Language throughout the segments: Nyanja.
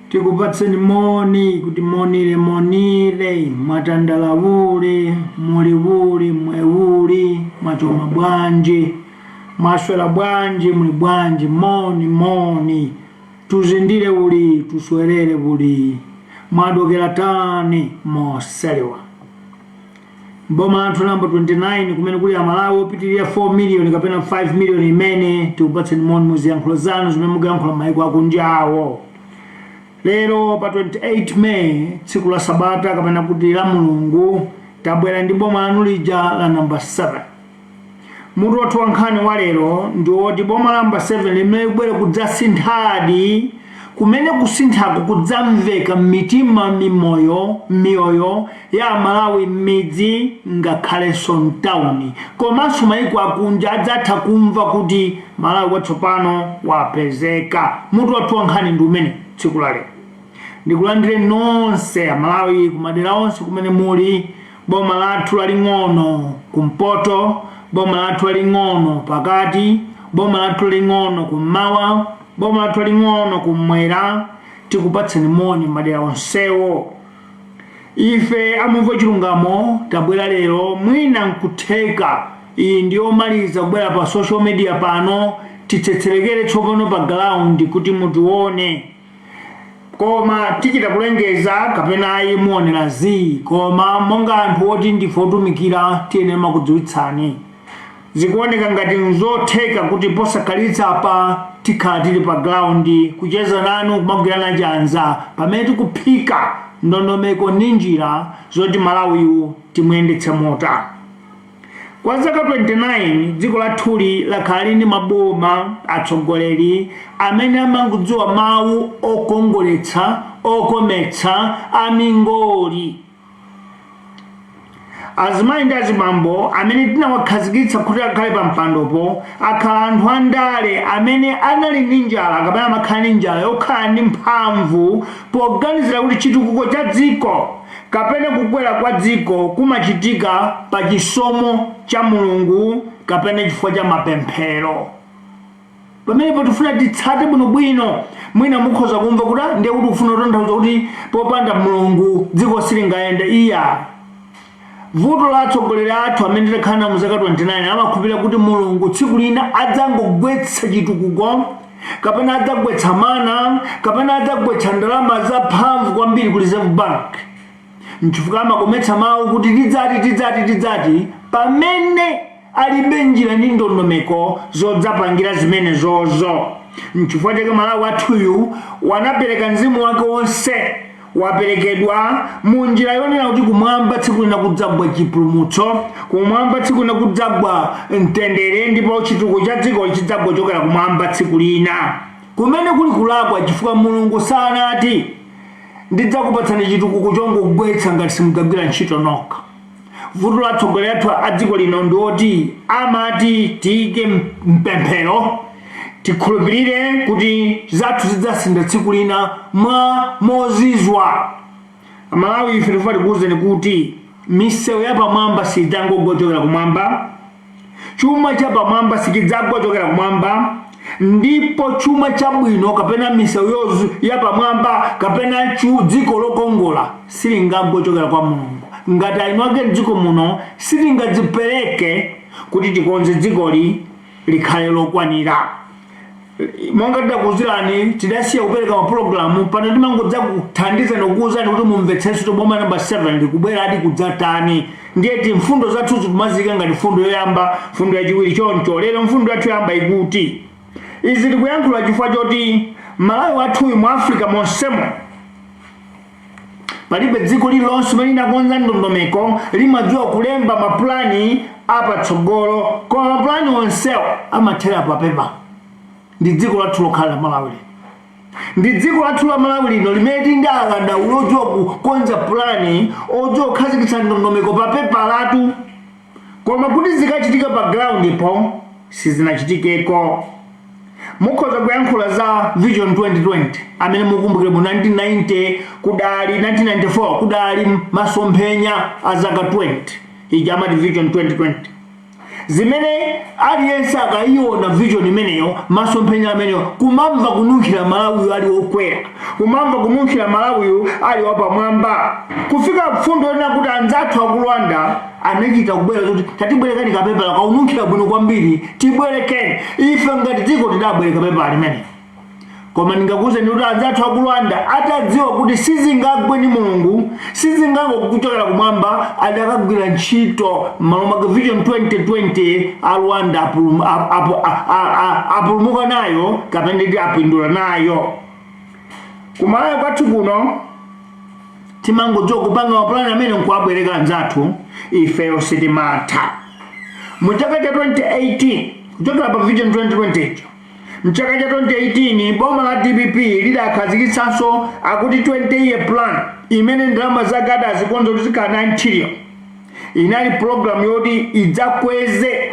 Tikupatseni moni kuti monire mwatandalavule muliwuli mwewuli mwachoma bwanji mwaswera bwanji muli bwanji moni tuzindire uli tuswerere uli mwadokera tani moselewa Boma anthu number 29 kumene kuli Malawi opitirira 4 million kapena 5 million imene tikupatseni moni muziyankhulo zanu zimene mukuyankhula maiko akunjawo. Lero pa 28 May tsiku la Sabata kapena kuti la Mulungu tabwera ndi boma lanu lija la number 7. Mutu wathu wankhani wa lero ndi woti boma la number 7 limene kubwera kudzasinthadi kumene kusinthako kudzamveka m'mitima miyoyo ya Malawi m'midzi ngakhalenso mtawuni komanso maiko akunja adzatha kumva kuti Malawi watsopano wapezeka. Mutu wathu wankhani ndi umene tsiku la lero. Ndikulandire nonse Malawi kumadera onse kumene muli boma lathu laling'ono kumpoto, boma lathu laling'ono pakati, boma lathu laling'ono kummawa, boma lathu laling'ono kummwera. Tikupatseni moni madera onsewo. Ife amumva Chilungamo tabwera lero mwina nkutheka iyi ndiyo maliza kubwera pa social media pano titsetserekere tsopano pa ground kuti mutione. Koma tichita kulengeza kapena ayi muonera zi koma monga anthu oti ndife otumikira tiyenera kudziwitsani. Zikuoneka ngati nzotheka kuti posakhalitsa apa tikhala tili pa ground kucheza nanu kumagwirana chanza pamene tikuphika ndondomeko ndi njira zoti Malawiwu timuyendetse mota. Kwa zaka 29 dziko lathuli lakhala ndi maboma atsogoleri amene amangodziwa mawu okongoletsa okometsa amingoli. Azimayi ndi azibambo amene tinawakhazikitsa kuti akhale pa mpandopo akhala anthu andale amene anali ndi njala kapena amakhala ndi njala yokhala ndi mphamvu poganizira kuti chitukuko cha dziko kapena kukwera kwa dziko kumachitika pa chisomo cha Mulungu kapena chifukwa cha mapemphero. Pamenepo tifuna titsate bwinobwino mwina mukhoza kumva kuti ndiye kuti ufuna kutanthauza kuti popanda Mulungu dziko silingayende. Iya vuto la atsogoleri athu amene tikhala mu zaka 29 amakhulupirira kuti Mulungu tsiku lina adzangogwetsa chitukuko kapena adzagwetsa mana kapena adzagwetsa ndalama zamphamvu kwambiri ku Reserve Bank. Nchifukwa amakometsa mawu kuti tidzati pamene alibe njira ndi ndondomeko zodzapangira zimene zozo. Nchifukwa chake Malawi athuyu wanapereka mzimu wake wonse waperekedwa mu njira yonena kuti kumwamba tsiku lina kudzagwa chipulumutso, kumwamba tsiku lina kudzagwa mtendere, ndipo chitukuko cha dziko chidzagwa chokera kumwamba tsiku lina. Kumene kuli kulakwa chifukwa Mulungu sanati ndidzakupatsani chitukuko chongogwetsa ngati simudzagwira ntchito nokha. vuto la atsogoleri athu a dziko lino ndioti amati tiyike mpemphero tikhulupirire kuti zathu zidzasintha tsiku lina mozizwa. Amalawi ife tifuna tikuwuzeni kuti misewu yapamwamba sidzangogwa kuchokera kumwamba, chuma chapamwamba sichidzagwa kuchokera kumwamba, ndipo chuma chabwino kapena misewu yapamwamba kapena dziko lokongola silingagwa kuchokera kwa Mulungu. Ngati alimi ake m'dziko muno sitingadzipereke kuti tikonze dzikoli likhale lokwanira. Monga tidakuzirani tidasiya kupereka mapulogalamu pano timangodza kuthandiza nokuwuzani kuti mumvetsenso toboma namba 7 likubwera adi kudzatani. Ndiye mfundo zathu zikumazika ngati mfundo yoyamba, mfundo yachiwiri choncho. Lero mfundo yathu yoyamba ikuti izi tikuyankhula chifukwa choti Malawi wathuyu mu Africa monsemo palibe dziko lililonse limene linakonza ndondomeko limadziwa kulemba mapulani apatsogolo, koma mapulani onsewo amathera papepa. Ndi dziko lathu lokhala Malawi. Ndi dziko lathu la Malawi lino limene tindi akadaulo odziwa kukonza pulani, odziwa kukhazikitsa ndondomeko papepa latu, koma kuti zikachitika pa ground po sizinachitikeko. Mukhoza kuyankhula za Vision 2020 amene mukumbukire mu 1990 kudali 1994 kudali masomphenya a zaka 20 iji amati Vision 2020. Zimene aliyense akayiona vision imeneyo, masomphenya ameneyo, kumamva kununkhira Malawi ali okwera, kumamva kununkhira Malawi ali wapamwamba. Kufika mfundo yona kuti anzathu aku Rwanda anachita kubwera kuti tatibwerekani kapepa kaununkhira bwino kwambiri, tibwerekeni. Ife ngati dziko tidabwereka kapepa limene. Koma ndingakuwuzeni kuti anzathu aku Rwanda atadziwa kuti sizingagwe ndi Mulungu, sizingangokuchokera kumwamba, adakagwira ntchito maloma Vision 2020 a Rwanda apulumuka nayo kapena ndi apindula nayo. Kumalawi kwathu kuno timangodziwa kupanga mapulani amene nkuwabwereka anzathu, ifeyo sitimatha. Mu chaka cha 2018 kuchokera pa Vision 2020 mchaka cha 2018 boma la DPP lidakhazikitsanso akuti 20-year plan imene ndalama zake adazikonza kuti zikhala 9 trillion. Inali program yoti idzakweze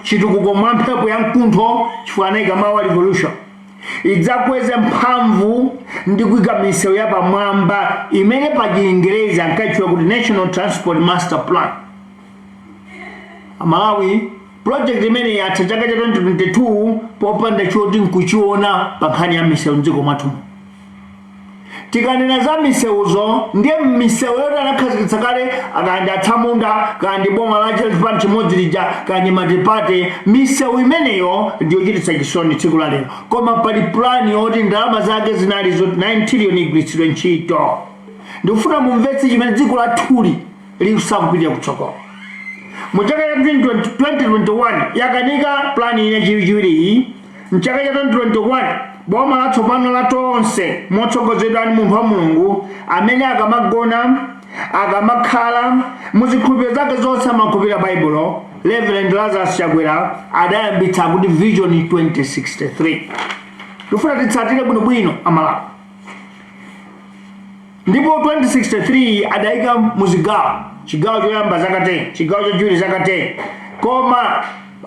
chitukuko mwa mphepo ya mkuntho chifukwa anayika mawu a revolution, idzakweze mphamvu ndi kuyika misewu yapamwamba imene pa Chingerezi ankatchula kuti National Transport Master Plan. Malawi project imene yatha chaka cha 2022 popanda choti nkuchiona pa nkhani ya misewu m'dziko mwathu. Tikanena za misewuzo ndiye misewu yoti anakhazikitsa kale akandi athamunda kandi boma la chilipani chimodzi lija kandi matipate. Misewu imeneyo ndiyochititsa chisoni tsiku la lero, koma pali plan yoti ndalama zake zinali zoti 9 trillion igwiritsidwe ntchito. Ndikufuna mumvetse chimene dziko lathuli likusakupitira kutsogolo. Mu chaka cha 2021 yakanika plani ine chiwiri. Mchaka cha 2021 boma latsopano la tonse motsogozedwa ndi munthu wa Mulungu amene akamagona akamakhala muzikhulupiriro zake zonse amakhulupirira Baibulo, Reverend Lazarus Chakwera adayambitsa kuti Vision 2063. Ndifuna titsatire bwinobwino Amalawi. Ndipo 2063 adayika muzigawo, chigawo choyamba zaka 10, chigawo chachiwiri zaka 10, koma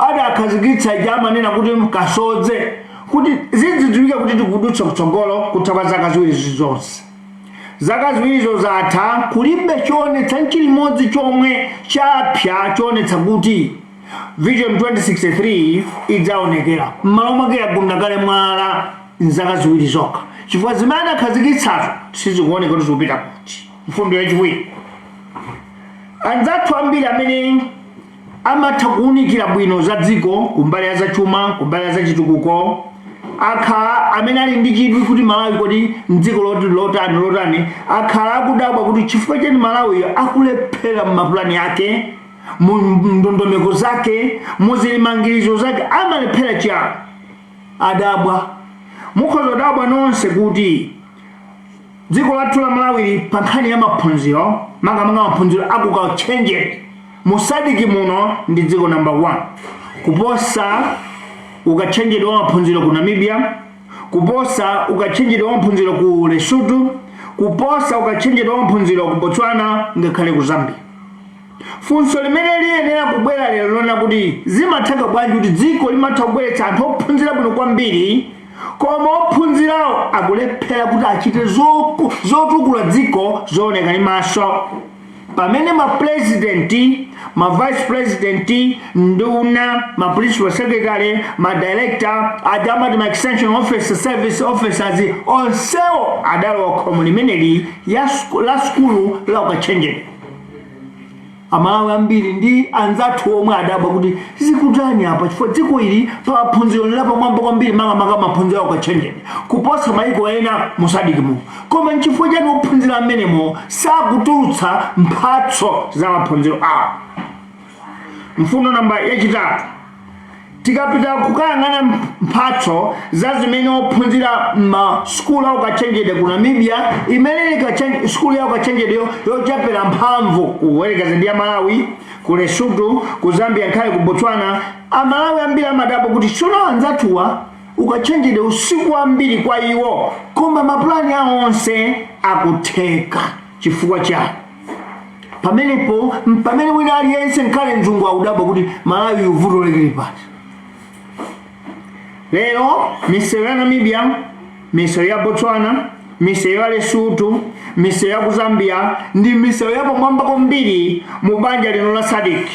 adakhazikitsa jamanena kuti kasodze kuti zidzidziwika kuti tikudutsa kutsogolo kutha zaka ziwiri zonse. Zaka ziwirizo zatha kulibe chionetsa nchilimodzi chomwe chapya chionetsa kuti Vision 2063 idzaonekera. M'malo mwake yagunda kale mwala zaka ziwiri zokha, chifukwa zimene adakhazikitsazo sizikuoneka kuti zikupita kuti. Mfundo yachiwiri, anzathu ambiri amene amatha kuunikira bwino za dziko kumbali ya zachuma, kumbali ya zachitukuko, akhala amene ali ndi chidwi kuti Malawi kodi mdziko lotani akhala akudabwa kuti chifukwa chani Malawi akulephera m'mapulani ake, mu ndondomeko zake, mu zilimangirizo zake amalephera chiyani. Adabwa. Mukhoza kudabwa nonse kuti dziko lathu la Malawi pa nkhani ya maphunziro, makamaka maphunziro akukachenjeri musadiki muno ndi dziko number 1 kuposa ukachenjeri wa maphunziro ku Namibia, kuposa ukachenjeri wa maphunziro ku Lesotho, kuposa ukachenjeri wa maphunziro ku Botswana ngakhale ku Zambia. funso limene liyenera kubwera lero lona kuti zimatheka bwanji kuti dziko limatha kubweretsa anthu ophunzira bwino kwambiri koma ophunzirawo akulephera kuti achite zotukula dziko zooneka ndi maso, pamene ma president, ma vice president, nduna, ma principal secretary, ma director, adamati ma extension officer, service officers onsewo adalowa khomo limeneli la skulu la ukachenjede. Amalawi ambiri ndi anzathu omwe adabwa kuti zikutani apa chifukwa dziko ili pa maphunziro lapo mwamba kwambiri maka maphunziro ukachenjede kuposa maiko ena musadiki mu, koma nchifukwa chani ophunzira amenemo sakutulutsa mphatso za maphunziro awo. Mfundo namba yachitatu, tikapita kukayang'ana mphatso za zimene ophunzira ma skulu ukachenjede ku Namibia, imene skulu ya ukachenjede yochepera mphamvu kuwerekeza ndi Malawi, ku Lesotho, ku Zambia, nkhale ku Botswana, Amalawi ambiri amadabwa kuti tsono anzathuwa ukachenjede usiku wambiri kwa iwo koma mapulani awo onse akutheka. Chifukwa chani? Pamene wina aliyense nkhale mzungu akudabwa kuti Malawi uvuto lekili pati. Lero misewu ya Namibia, misewu ya Botswana, misewu ya Lesotho, misewu ya ku Zambia ndi misewu ya pamwamba kwambiri mu banja lino la SADC.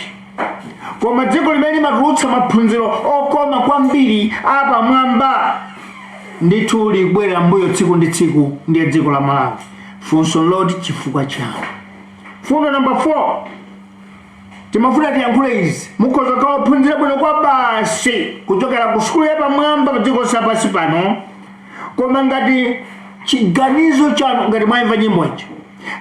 Koma dziko limene limatulutsa maphunziro okoma kwambiri apamwamba ndithu likubwerera mbuyo tsiku ndi tsiku ndiye dziko la Malawi. Funso loti chifukwa chani? Fundo namba 4, timafuna tiyankhule izi mukhoza kuphunzira bwino kwa basi kuchokera ku skulu ya pamwamba pa dziko lapansi pano, koma ngati chiganizo chanu, ngati mwayimva nyimbo ichi,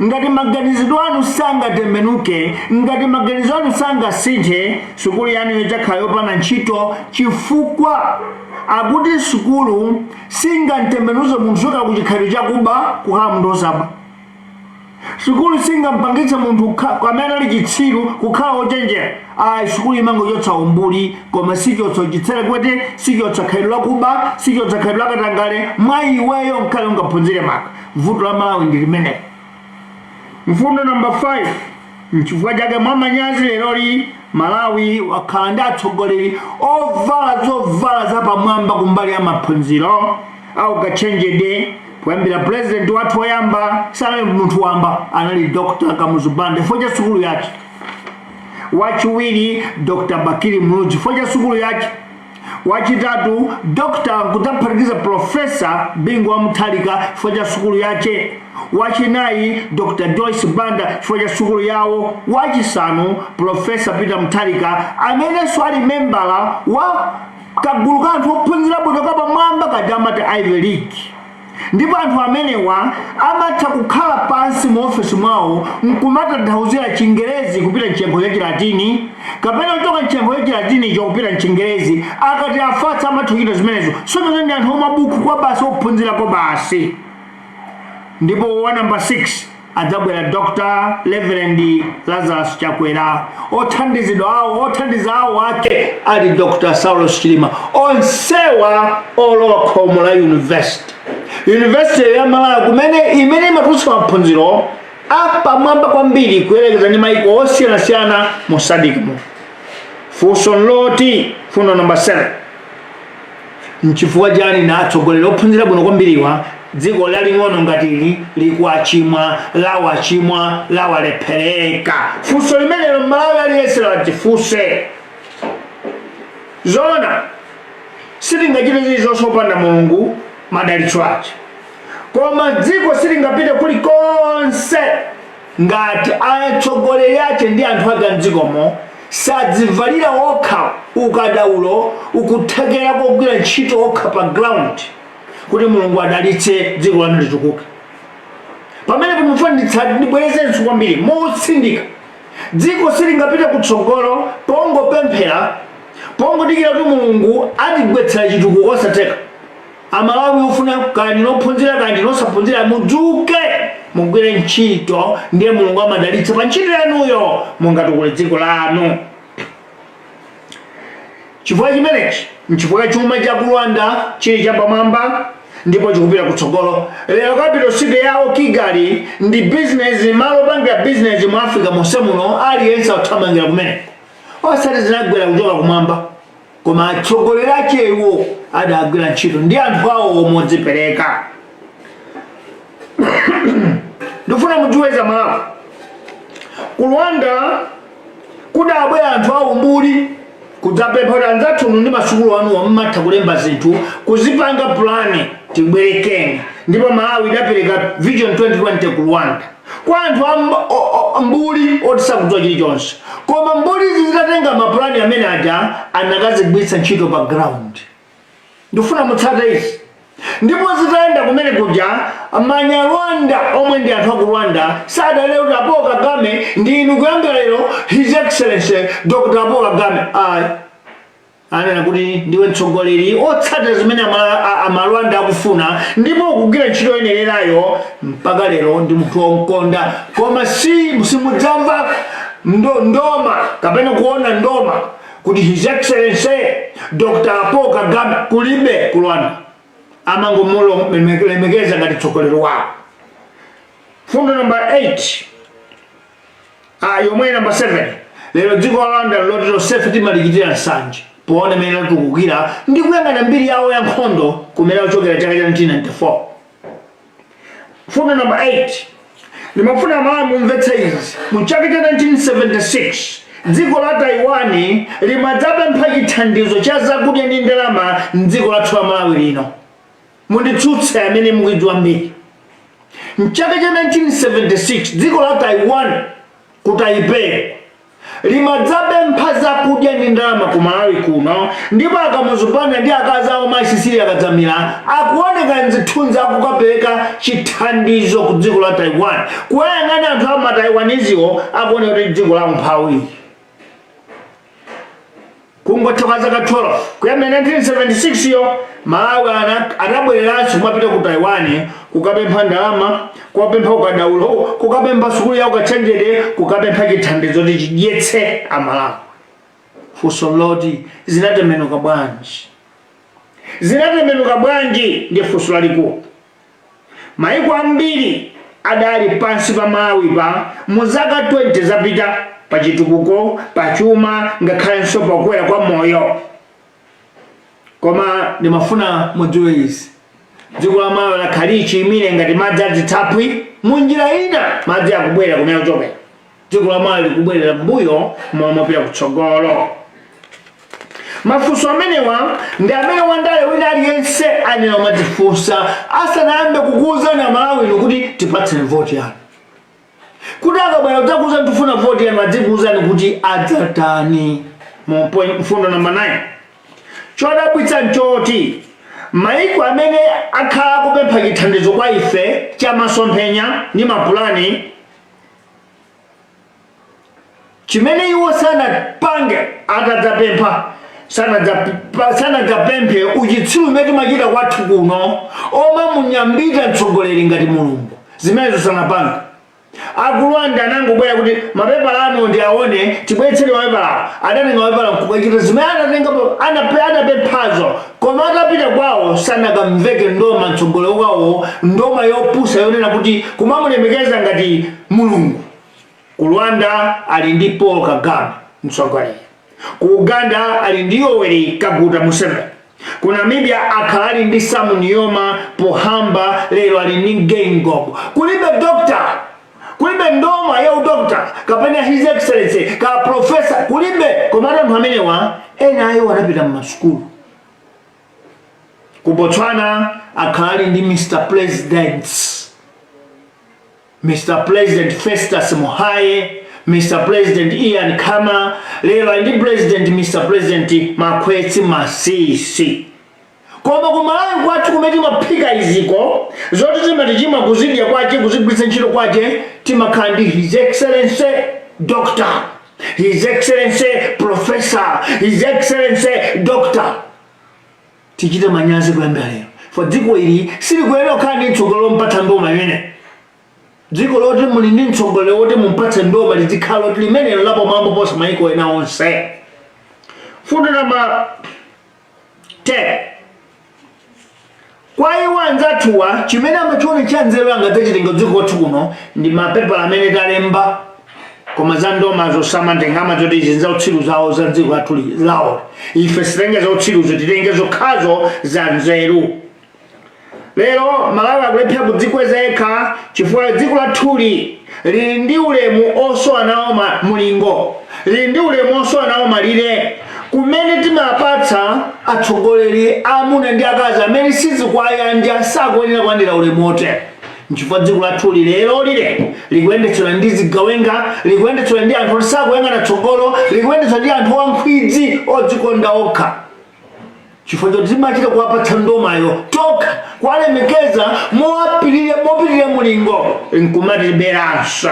ngati maganizidwe anu sangatembenuke, ngati maganizo anu sangasinthe, sukulu yanu idzakhala yopanda ntchito, chifukwa akuti sukulu singatembenuze munthu kuchoka ku chikhalidwe chakuba kukhala munthu osaba. Sukulu singampangitse munthu amene ali chitsiru kukhala ochenjera. Sukulu imangochotsa umbuli koma sichotsa chitsere kwete, sichotsa khalidwe lakuba, sichotsa khalidwe lakatangale mwa iweyo nkhale ungaphunzire maka. Vuto la Malawi ndi limeneli. Mfundo namba 5, nchifukwa chake mwa manyazi leroli Malawi wakhala ndi atsogoleri ovala zovala zapamwamba kumbali ya maphunziro au ukachenjede. Kuyambira president wathu woyamba sanali munthu wamba anali Dr. Kamuzubanda chifukwa cha sukulu yake, wachiwiri Dr. Bakiri Muluzi chifukwa cha sukulu yake, wachitatu Dr. kutaphatikiza Professor Bingwa Mutharika chifukwa cha sukulu yake, wachinayi Dr. Joyce Banda chifukwa cha sukulu yawo, wachisanu Professor Peter Mutharika amene swali membala wa kagulu ka anthu ophunzira bwino kapamwamba kajamati Ivy League. Ndipo anthu amenewa amatha kukhala pansi mu ofisi mwawo nkumatanthauzira Chingerezi kupita mchengo ya Chilatini kapena kuchoka mchengo ya Chilatini kupita mchingerezi, akati afatsa amathukira zimenezo. Sono ndi anthu omabuku kwa basi ophunzira kwa basi. Ndipo wa number 6 adzabwera Dr. Reverend Lazarus Chakwera, othandiza awo ake ali Dr. Saulos Chilima, onsewa olowa khomo la University ya Malawi kumene imene imatulutsa maphunziro apamwamba kwambiri kuyerekeza ndi maiko osiyanasiyana mu SADC. Funso loti, fundo namba 7, nchifukwa chani na atsogoleri ophunzira bwino kwambiriwa dziko laling'ono ngati likuachimwa lawalephereka? Funso limenelo Malawi aliyense latifuse. Zona sitingachite zilizonse opanda Mulungu madalitso ake, koma dziko silingapite kulikonse ngati atsogoleri ake ndi anthu ake mdzikomo sadzivalira okha ukadaulo ukuthekera kogwira ntchito okha pa ground kuti Mulungu adalitse dziko lanu litukuke. Pamene kumufunditsa ndibwerezenso kwambiri motsindika, dziko silingapite kutsogolo pongopemphera, pongodikira kuti Mulungu atigwetsera chitukuko osatheka. Amalawi ufuna kani nophunzira kani nosaphunzira mudzuke mugwire ntchito ndiye Mulungu amadalitsa pa ntchito yanuyo mungatukule dziko lanu. Chifukwa chimenechi nchifukwa chuma cha ku Rwanda chili chapamwamba, ndipo chikupita kutsogolo. Lero capital city yawo Kigali ndi business malo pangira business mu Africa monse muno aliyense uthamangira kumene osati zinagwera kuchoka kumwamba koma atsogoleri achewo adagwira ntchito ndi anthu awo omodzipereka. Ndifuna mudziweza Malawi ku Rwanda kudabwera anthu awo mbuli kudzapempha anzathu ndi masukulu anu ammatha kulemba zinthu kuzipanga plani tibwerekeni, ndipo Malawi idapereka Vision 2020 ku Rwanda kwa anthu mbuli otisakudziwa chilichonse, koma mbuli zitatenga maplani amene aja anakazigwiritsa ntchito pa ground. Ndifuna mutsate izi ndipo zitaenda kumene kuja Manyarwanda omwe ndi anthu aku Rwanda sadalero kuti Paul Kagame ndi inu kuyambira lero His Excellency Dr. Paul Kagame anena kuti ndiwe mtsogoleri otsata zimene Amarwanda akufuna ndipo ukugwira ntchito yenerayo mpaka lero ndi munthu womkonda, koma simudzamva ndoma kapena kuona ndoma kuti His Excellency Dr. Paul Kagame kulibe ku Rwanda amango lemekeza ngati mtsogoleri wawo. Fundo number 8 yomwe number 7 lero dziko la Rwanda lotero safety malikitira nsanje poone mene tukukira ndi kuyang'ana mbiri yawo ya nkhondo kumene ochokera chaka cha 1994. Fundo number 8 limafuna Malawi mumvetse izi. Mu chaka cha 1976 dziko la Taiwan limadzapempha chithandizo cha zakudya ndi ndalama mdziko lathu la Malawi lino. Munditsutse amene mukudziwa mbiri. Mchaka cha 1976 dziko la Taiwan ku Taipei limadzapempha zakudya ndi ndalama ku Malawi kuno, ndipo akamuzupana ndi akazi awo maisisiri akadzamira akuoneka mzithunzi akukapereka chithandizo ku dziko la Taiwan kuyang'ana anthu a mataiwaniziwo akuoneka kuti dziko la mphawi. Kungothoka zaka 12 kuyambira 1976 yo Malawi anabwereranso kumapita ku Taiwan kukapempha ndalama, kukapempha ukadaulo, kukapempha sukulu ya ukachenjede, kukapempha chithandizo kuti chidyetse Amalawi. Funso loti zinatembenuka bwanji? Zinatembenuka bwanji ndi funso lalikulu. Mayiko ambiri adali pansi pa Malawi pa mu zaka 20 zapita pa chitukuko, pa chuma, ngakhalenso pakukwera kwa moyo. Koma ndimafuna mudziwe izi. Dziko la Malawi lakhali chiyimire ngati madzi adzithapwi munjira ina madzi akubwera kumene ochokera. Dziko la Malawi likubwerera mbuyo momwe kutsogolo. Mafunso amenewa ndi amene wandale wina aliyense anena umadzifunsa asanayambe kukuwuzani Amalawi kuti tipatseni voti yanu. Kuti akabwera kudzakuwuzani tifuna voti yanu adzikuwuzani kuti adzatani. Mfundo number 9 chodabwitsa nchoti mayiko amene akhala kupempha chithandizo kwa ife cha masomphenya ndi mapulani chimene iwo sanapange atadzapempha sanadzapemphe uchitsiru umene timachita kwathu kuno omwe munyambita mtsogoleri ngati Mulungu zimenezo sanapanga. Aku Rwanda anangobwera kuti mapepala anu ndi aone tibweretsere mapepala adatenga mapepala mkukachita zimene anapemphazo, koma atapita kwawo sanakamveke ndoma mtsogoleri wawo ndoma yopusa yonena kuti kumamulemekeza ngati Mulungu. Ku Rwanda ali ndi Paul Kagame mtsogoleri, ku Uganda ali ndi Yoweri Kaguta Museveni, ku Namibia akhala ali ndi Sam Nujoma Pohamba, lero ali ndi Geingob. Kulibe doctor, kulibe ndoma ya udokta kapena His Excellency ka professor kulibe, koma anthu amenewa ena ayo wanapita mmasukulu. Ku Botswana akhala ali ndi Mr. President Festus Mohae, Mr. President Ian Khama, lero ali ndi President Mr. President Makwetsi Masisi. Koma ku Malawi kwathu kumene timaphika iziko zoti timatichima kuzidya kwache kuzigwiritsa ntchito kwache timakhala ndi His Excellency Doctor, His Excellency Professor, His Excellency Doctor. Tichite manyazi kuyambira lero for dziko ili silikuyenera kukhala ndi mtsogoleri wompatsa ndoma imene. Dziko loti muli ndi mtsogoleri woti mumpatse ndoma lizikhala loti limenelo lapo mambo posa mayiko ena onse. Fundo number 10 kwa iwo anzathuwa chimene amachiona cha nzeru angatachitenga dziko kuno ndi mapepala amene talemba koma za ndoma zosamantenga amachoti zinza utsiru zawo za dziko lathu lawo. Ife sitenge za utsiruzo titenge zokhazo za nzeru. Lero Malawi akulephera kudzikweza yekha chifukwa dziko lathuli lili ndi ulemu osowa nawo mulingo, lili ndi ulemu osowa nawo malire kumene timapatsa atsogoleri amuna ndi akazi amene sizikwayanja sakuyenera kulandira ulemu otere. Nchifukwa dziko lathuli lero lile likuyendetsedwa ndi zigawenga, likuyendetsedwa ndi anthu osakuyang'ana tsogolo, likuyendetsedwa ndi anthu wankhwidzi odzikonda okha. Chifukwa choti timachita kuwapatsa ndomayo tokha kwalemekeza mopitirira mulingo nkumati liberanso.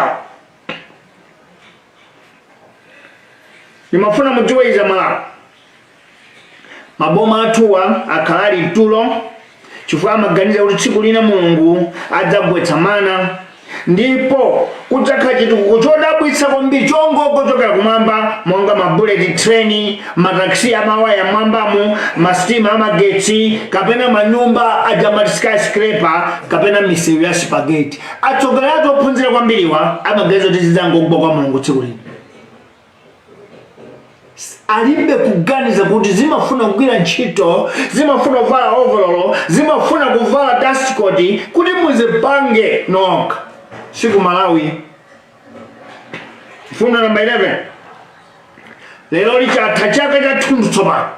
Nimafuna mudziwe iza Malawi maboma athuwa akhala ali tulo chifukwa amaganiza kuti tsiku lina Mulungu adzagwetsa mana ndipo kudzakhala chitukuko chodabwitsa kwambiri chongochokera kumwamba monga mabullet train, mataxi amawaya mwambamo, masitima amagetsi kapena manyumba ajamati skyscraper kapena misewu ya spaghetti. Atsogoleri athu ophunzira kwambiriwa amaganiza kuti zidzangogwa kwa Mulungu tsiku lina. Alibe kuganiza kuti zimafuna kugwira ntchito, zimafuna kuvala overall, zimafuna kuvala dust coat kuti muzipange nokha. Siku Malawi. Fundo namba 11. Lero lichatha chaka cha thunthu tsopano.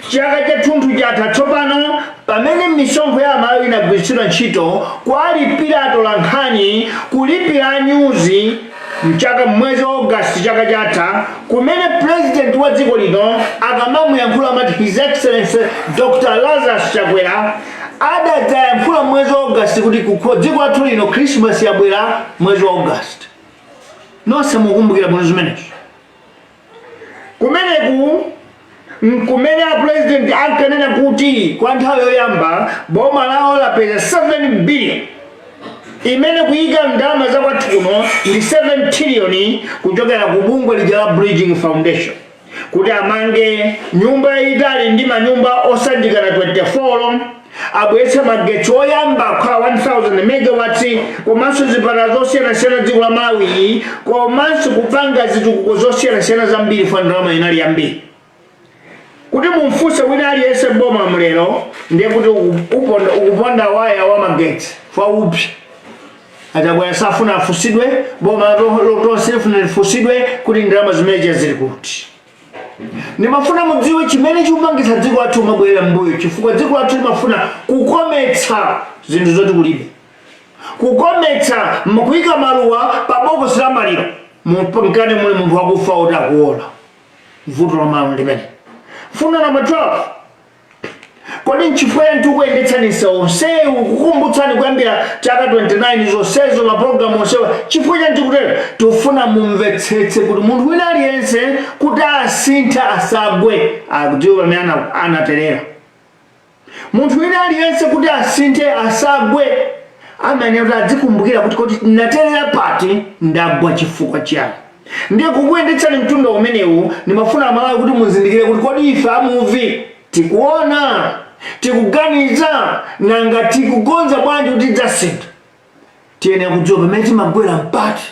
Chaka cha thunthu chatha tsopano pamene misonkho ya Malawi inagwiritsidwa ntchito kwalipira atolankhani kulipira nyuzi mchaka mwezi wa August chaka chatha kumene president wa dziko lino akamamuyankhula amati His Excellency Dr. Lazarus Chakwera adadzayankhula mwezi wa August kuti dziko lathu lino Christmas yabwera mwezi wa August. Nonse mukumbukira bwino zimenezo. Kumeneku kumene a president ankanena kuti kwa nthawi yoyamba boma lawo lapeza 7 billion imene kuyika ndalama za kwathu kuno ndi 7 trillion kuchokera ku bungwe lija la Bridging Foundation kuti amange nyumba yayitali ndi manyumba osandikana 24, abwetse magetsi oyamba kwa 1000 megawatts komanso zipatala zosiyanasiyana dziko la Malawi komanso kupanga zitukuko zosiyanasiyana zambiri fa ndalama inali yambiri. Kuti mumfunse wina aliyense boma mulero ndiye kuti ukuponda waya wa magetsi fa upya atabwera safuna afusidwe boma lotosefuna lifusidwe kuti ndalama zimenezo zili kuti. Nimafuna mudziwe chimene chikupangitsa dziko lathu mabwerera mbuyo chifukwa dziko lathu limafuna kukometsa zinthu zoti kulibe, kukometsa mukuyika maluwa pa bokosi la maliro mupangane muli munthu wakufa oti akuola vuto la malo limene. Fundo namba 12. Kodi nchifukwa tikuyendetsanisa onsewu kukumbutsani kuyambira chaka 29 zonsezo mapulogalamu onsewa chifukwa tikutero tofuna mumvetsetse kuti munthu wina aliyense kuti asintha asagwe akudziwa pamene anaterera. Munthu wina aliyense kuti asinthe asagwe amene kuti adzikumbukira kuti kodi naterera pati ndagwa chifukwa chiyani. Ndiye kukuyendetsani mtunda umenewu nimafuna Malawi kuti muzindikire kuti kodi ife amuvi tikuona tikuganiza nanga tikugonza bwanji kuti tidzasintha. Tiyenera kudziwa pamene timagwera mpati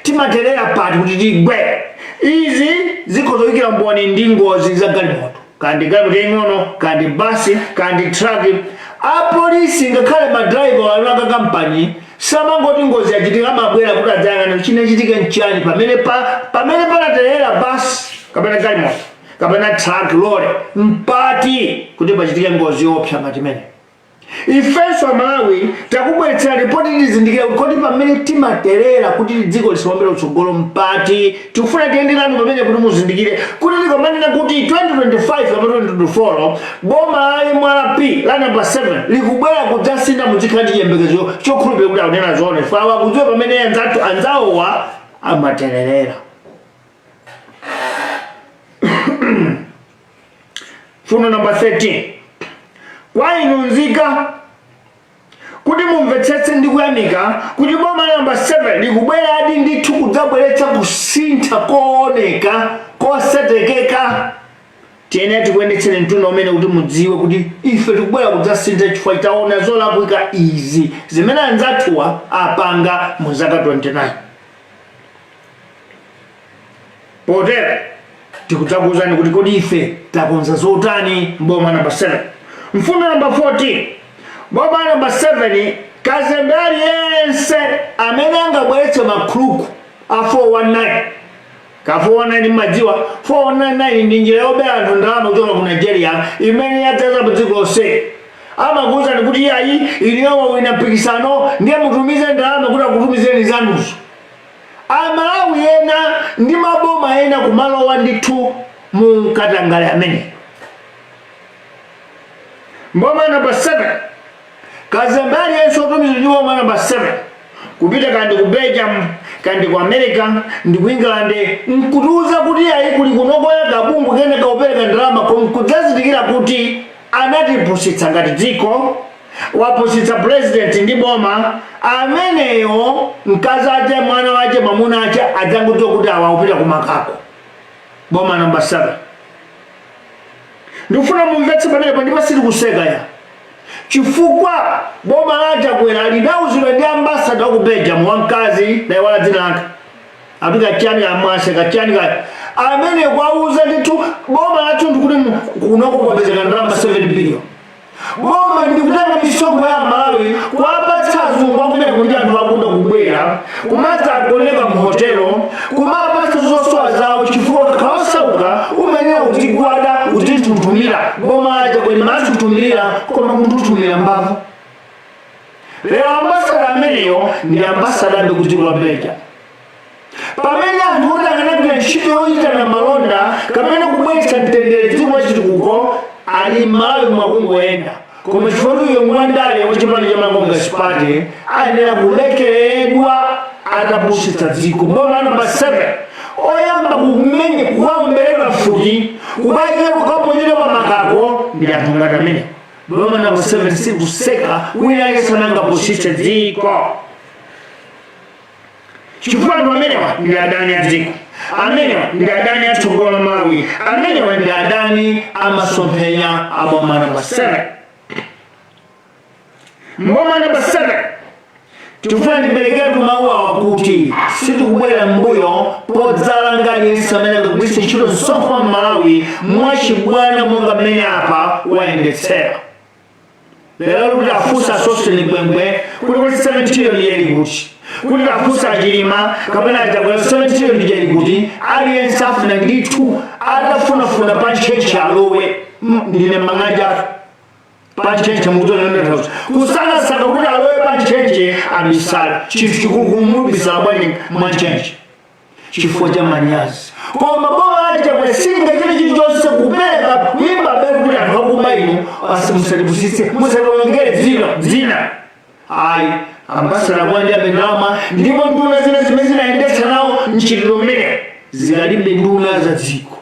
timaterera pati kuti tigwe. Izi zikhozoyikira mboni ndi ngozi za galimoto kandi galimoto ing'ono kandi basi kandi truck. Apolisi ngakhale madriver alaka kampani samangoti ngozi yachitika amabwera kuti adzayang'ana chinachitika nchani pamene panaterera basi kapena galimoto kapena truck lorry mpati kuti pachitike ngozi yopsa ngati imene. Ifenso Malawi takubweretsera ripoti tizindikira kuti pamene timaterera kuti dziko lisaombera utsogolo mpati tikufuna tiyenderani pamene kuti muzindikire kuti tikamanena kuti 2025 kapena 2024 boma la MRP la namba 7 likubwera kudzasintha muzikhala ndi chiyembekezo chokhulupirira kuti akunena zoona fawa kudziwa pamene anzawowa amatererera. Fundo namba 13. Kwa inu nzika kuti mumvetsetse ndi kuyamika kuti boma namba 7 likubwera adi ndithu kudzabweretsa kusintha kooneka kosetekeka tiene tikuyendetsera mtundu umene kuti mudziwe kuti ife tikubwera kudzasintha chifukwa taona zolakwika izi zimene anzathuwa apanga mu zaka 29. potero tikudzakuwuzani kuti kodi ife takonza zotani mboma namba 7. mfundo namba 14 boma namba 7, kazembe aliyense amene angabweretse makhuluku a 419. Ka 419 madziwa 419 ndi njira yobera anthu ndalama kuchoka ku Nigeria imene yadzaza pa dziko lonse. amakuwuzani kuti yayi iliyowa wina mpikisano ndiye mutumize ndalama kuti akutumizeni zanuzo. Amalawi ena ndi maboma ena kumalowa ndithu mu katangale amene. Mboma namba 7, kazembe aliyense otumiza ndi mboma namba 7 kupita kandi ku Belgium kandi ku America ndi ku England nkutiuza kuti yayi kuli kunokoya kabungu kene kaopereka ndalama kudzazindikira kuti anatipusitsa ngati dziko, wapusitsa president ndi boma ameneyo mkazi ache mwana wache mwamuna ache adzangodziwa kuti awa upita kumakako. Boma namba 7 ndifuna mumvetse pamenepo ndipo sili kuseka ya chifukwa boma lacha kwera linauzidwa ndi ambassador wa ku Belgium wamkazi na iwala dzina lake apika chani amwase kachani ka amene kwauza ndithu boma lathu ndikuti kunoko kwapezeka ndalama 7 billion. Boma ndikutenga misongo ya Malawi kuwapatsa azungu akumene kuti anthu akunda kubwera kumadza agoneka mu hotelo kumapatsa zosowa zawo chifukwa kawasauka umene utigwada utitutumira boma aja kweni matutumira koma kuntutumira mbavu. Lero ambasada ameneyo ndi ambasada ndikudziko la Belgium. Pamene anthu oti akanagwira ntchito yoyita na malonda kapena kubweretsa mtendere dziko lachitukuko ali Malawi mwakungoyenda. Koma chifukwa uyo mwandale wachipani cha Mangonga Sipati ayenera kulekeredwa atapusitsa dziko. Boma namba 7 oyamba kumenya kuwambereka futi kubayikira kukaponyera pa makako ndi anthu ngati amene. Boma namba 7 sikuseka wina aliyense angapusitse dziko. Chifukwa anthu amenewa ndi adani a dziko, amenewa ndi adani a tsogolo la Malawi, amenewa ndi adani amasomphenya a boma namba 7. Mboma namba 7 tifuna ndibereketu mawu awa kuti sitikubwera mbuyo podzala ngati yense amene akagwiritsa ntchito msonkho wa Malawi mwachibwana monga mmene apa wayendetsera. Lero kuti afunsa asoseni bwembwe kuti 7 trillion yeli kuti kuti afunsa achilima kapena ajakwera 7 trillion yeli kuti aliyense afuna ndithu atafunafuna panchenche alowe ndine mang'anja panchenche mukutona kusanasaka kuti alowe panchenche abisala chinthu chikukumubisala bwanji mwanchenche chifukwa cha manyazi. Koma boma ajakwera singa chilichonse kupereka kuimba beku kuti anthu akuma inu asimusatipusitse musatiwongere dzina. Ayi ambasada bwanji abendalama ndipo nduna zina zimene zinayendetsa nawo mchitidwe umene zikalibe nduna za dziko.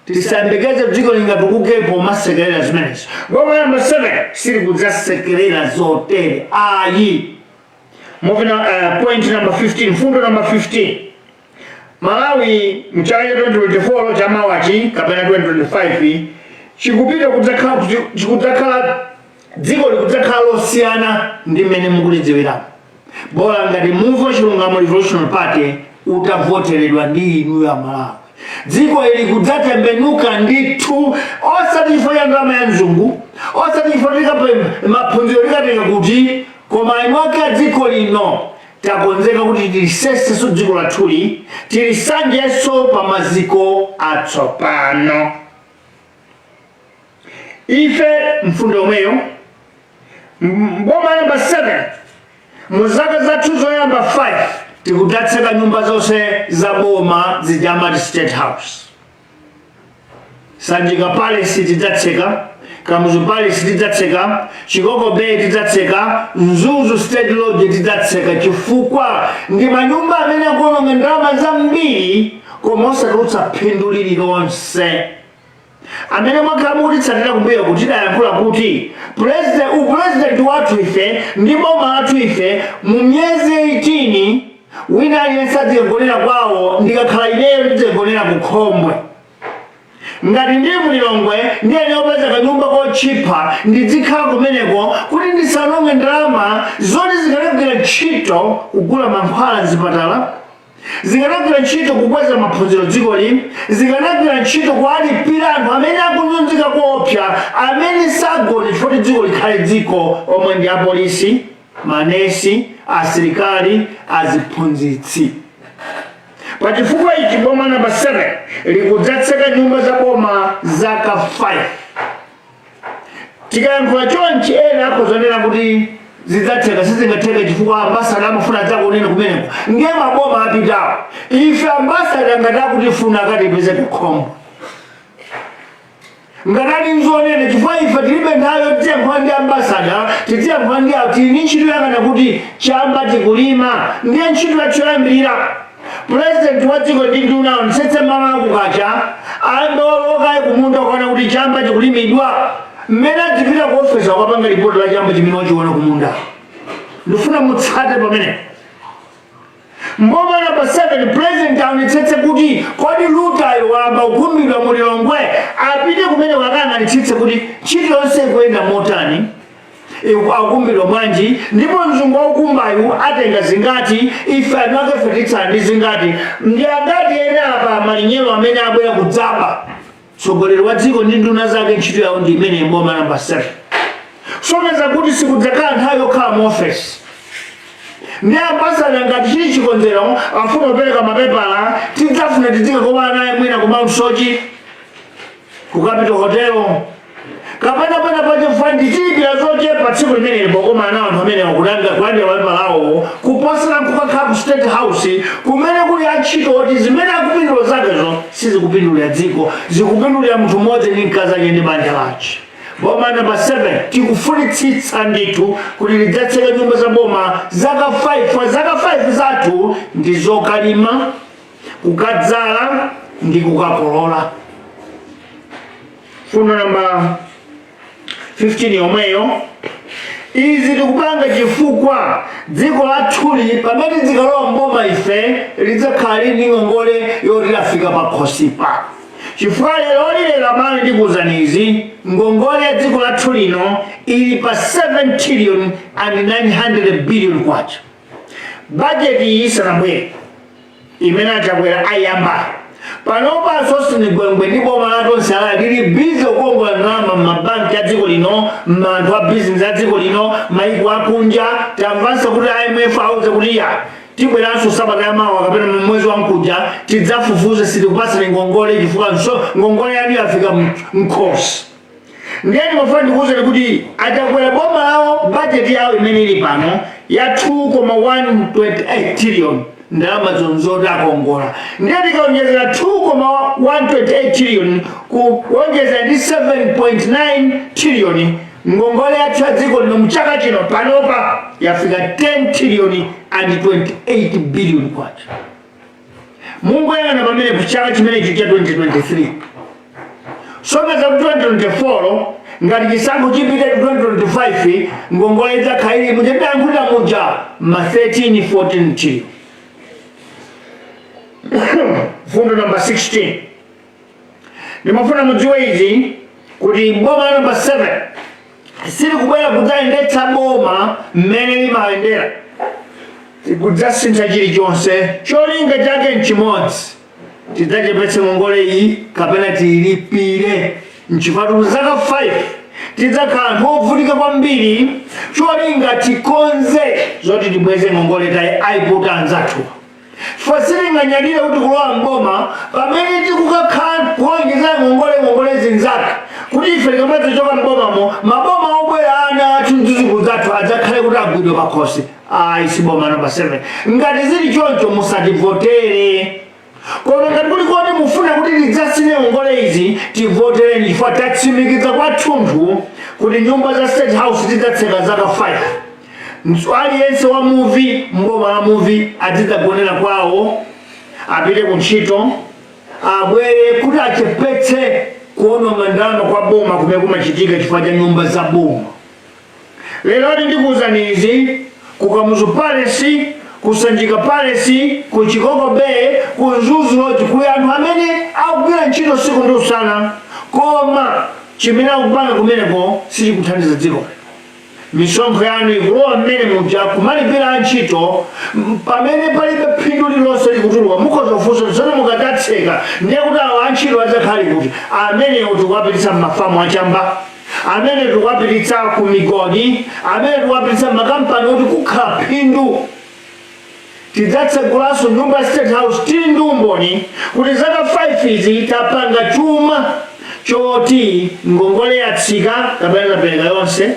Tisayembekeze dziko lingatukukepo masekerera zimenezi. Boma namba 7 sili kudzasekerera zotere ayi. Moving on, point number 15, fundo number 15. Malawi mchaka cha 2024 cha Mawachi kapena 2025 chikupita kudzakhala dziko likudzakhala losiyana ndi mmene mukulidziwira. Bola ngati Muviwa Chilungamo Revolutioary Party utavoteredwa ndi inu ya Malawi. Dziko ili kudzatembenuka ndithu osati chifukwa cha ndalama ya mzungu, osati chifukwa cha maphunziro likatenga kuti koma imwake ya dziko lino takonzeka kuti tiliseseso dziko lathuli tilisanjeso pa maziko atsopano. Ife mfundo omweyo mboma namba 7 muzaka zathu zoyamba 5 tikudzatseka nyumba zonse za boma zijamati State House. Sanjika Palace tidzatseka, Kamuzu Palace tidzatseka, Chikoko Bay tidzatseka, Mzuzu State Lodge tidzatseka chifukwa ndi manyumba amene akuononga ndalama zambiri koma osatulutsa phindu lililonse. Amene mwakamutitsatira kumbuyo kuti dayankhula kuti president wathu ife ndi boma lathu ife mu myezi 18 wina aliyense adzigonera kwawo ndikakhala ineyo ndidzigonera ku Khombwe. ngati ndi Mulilongwe ndiye opeza kanyumba kochipa ndizikhala kumeneko kuti ndisalonge ndalama zoti zikanagwira ntchito kugula mankhwala mzipatala, zikanagwira ntchito kukweza maphunziro dzikoli, zikanagwira ntchito kuwalipira anthu amene akuzunzika koopsa, amene sagone chifukwa dziko likhale dziko omwe ndi apolisi, manesi, asilikali, aziphunzitsi. Pachifukwa ichi boma namba 7 likudzatseka nyumba za boma zaka 5. Tikayankhula chonchi ena akuzonena kuti zidzatheka sizingatheke chifukwa ambasada amafuna dzakunena kumeneko ndiye maboma apitawo. Ife ambasada ngati akutifuna akatipeze kukhombo, ngati nzonene chifukwa ife tilibe nthawi tiyankhula ndi ambasada, tiyankhula ndi awo tili ndi ntchito yakana kuti chamba tikulima ndiye ntchito yathu yoyambirira. President wa dziko ndi nduna nsetse mama kukacha ayambe olokaye kumunda kuona kuti chamba chikulimidwa, mmene adzipita ku ofesi akapanga ripoti la chamba chimene wachiona kumunda. Ndifuna mutsate pamene mboma namba 7 president aonetsetse kuti kodi lutayo wamba kugumbidwa Mulilongwe apite kumene wakang'anitsitse kuti ntchito yonse ikuyenda motani, akugumbidwa bwanji, ndipo mzungu waukumbayu atenga zingati, ife anu akefetitsana ndi zingati, ndi angati ene apa malinyero amene abwera kudzaba mtsogoleri wa dziko ndi nduna zake. Ntchito yawo ndi imene mboma namba 7. Sokeza kuti sikudzakhala nthawi yokhala mu ofesi. Ndi ambasada ngati chili chikonzero afuna kupereka mapepala, tidzafuna tidzike koma naye mwina ku Mount Sochi, ku Capital Hotel, kapena pache fandi tilipira zochepa tsiku limene libokoma nawo anthu amene akulandira mapepala awo kuposera kukakhala ku State House kumene kuli antchito oti zimene akupindula zakezo sizikupindulira dziko, zikupindulira munthu mmodzi ndi mkazi ake ndi banja lace. Boma namba 7 tikufunitsitsa ndithu kuti lidzatseka nyumba za boma zaka 5. Zaka 5 zathu ndi zokalima, kukadzala ndi kukakolola. Fundo namba 15 yomweyo, izi tikupanga chifukwa dziko lathuli pamene zikalowa mboma ife lidzakhala ndi ngongole yoti lafika pakhosipa. Chifukwa lero amene ndikuwuzani izi, ngongole ya dziko lathu lino ili pa 7 trillion and 900 billion kwacha. Budget iyi isanabwere imene achakwera ayamba panopa sosini gwengwe ndi boma latonse lili bize kukongola ndalama m'mabanki a dziko lino, m'anthu a business a dziko lino, maiko akunja. Tamvanso kuti IMF auze kuti tibweranso sabata yamawa kapena mwezi wa mkuja tidzafufuze sitikupasani ngongole chifukwa ngongole yanu yafika mkhosi. Ndiye ndimafuna ndikuwuzeni kuti achakwera boma lawo budget yawo imene ili pano ya 2.128 trillion ndalama zonzoti akongola. Ndiye tikaonjezera 2.128 trillion kuonjezera ndi 7.9 trillion ngongole yathu ya dziko lino mchaka chino panopa yafika 10 trillion and 28 billion kwacha. Mungoyang'ana pamene kuchaka chimenechi cha 2023. Sokeza ku 2024 ngati chisankho chipita 2025 ngongole idzakhala ili muchadayankhulira muja ma 13-14 trillion. Fundo namba 16 ndimafuna mudziwe izi kuti boma namba 7 sili kubwera kudzayendetsa boma mmene limayendera, tikudzasintha chilichonse. Cholinga chake nchimodzi, tidzachepetse ngongole iyi kapena tiyilipire. Mchifukwa zaka 5 tidzakhala anthu ovutika kwambiri, cholinga tikonze zoti tibweze ngongole tayi ayiputa anzathu. Sitinganyadire kuti kulowa mboma pamene tikukakhala kuonjeza ngongole zinzaka kuti ife tikamadzachoka mbomamo maboma obwera ana athu mzidzukulu zathu adzakhale kuti agwidwe pakhosi. Ayi si boma namba 7. Ngati zili choncho musativotere. Koma ngati kuli kodi mufuna kuti lidzasine ngongole izi tivotereni chifukwa tatsimikiza kwathunthu kuti nyumba za State House tidzatseka zaka 5. Aliyense wa muvi mboma la muvi adzidzagonera kwawo, apite kuntchito, abwere kuti achepetse kuononga ndalama kwa boma kumene kumachitika chifukwa cha nyumba za boma. Lero ndikuwuzani izi, ku Kamuzu Palace kusanjika palesi, kuchikoko be, kunzuzu lodge, kuya anthu amene akugwira ntchito siku ndi usana koma chimene akupanga kumeneko sichikuthandiza dziko. Misonkho yanu ikulowa mmene muja kumalipira ntchito pamene palibe phindu lilonse likutuluka. Mukhoza kufunsa tsono mukadatseka ndiye kuti awo antchito adzakhale kuti amenewo tikuwapititsa m'mafamu achamba, amene tikuwapititsa ku migodi, amene tikuwapititsa m'makampani oti kukhala phindu. Tidzatsegulanso nyumba State House tili ndi umboni kuti zaka 5 izi tapanga chuma choti ngongole yatsika kapena tapereka yonse.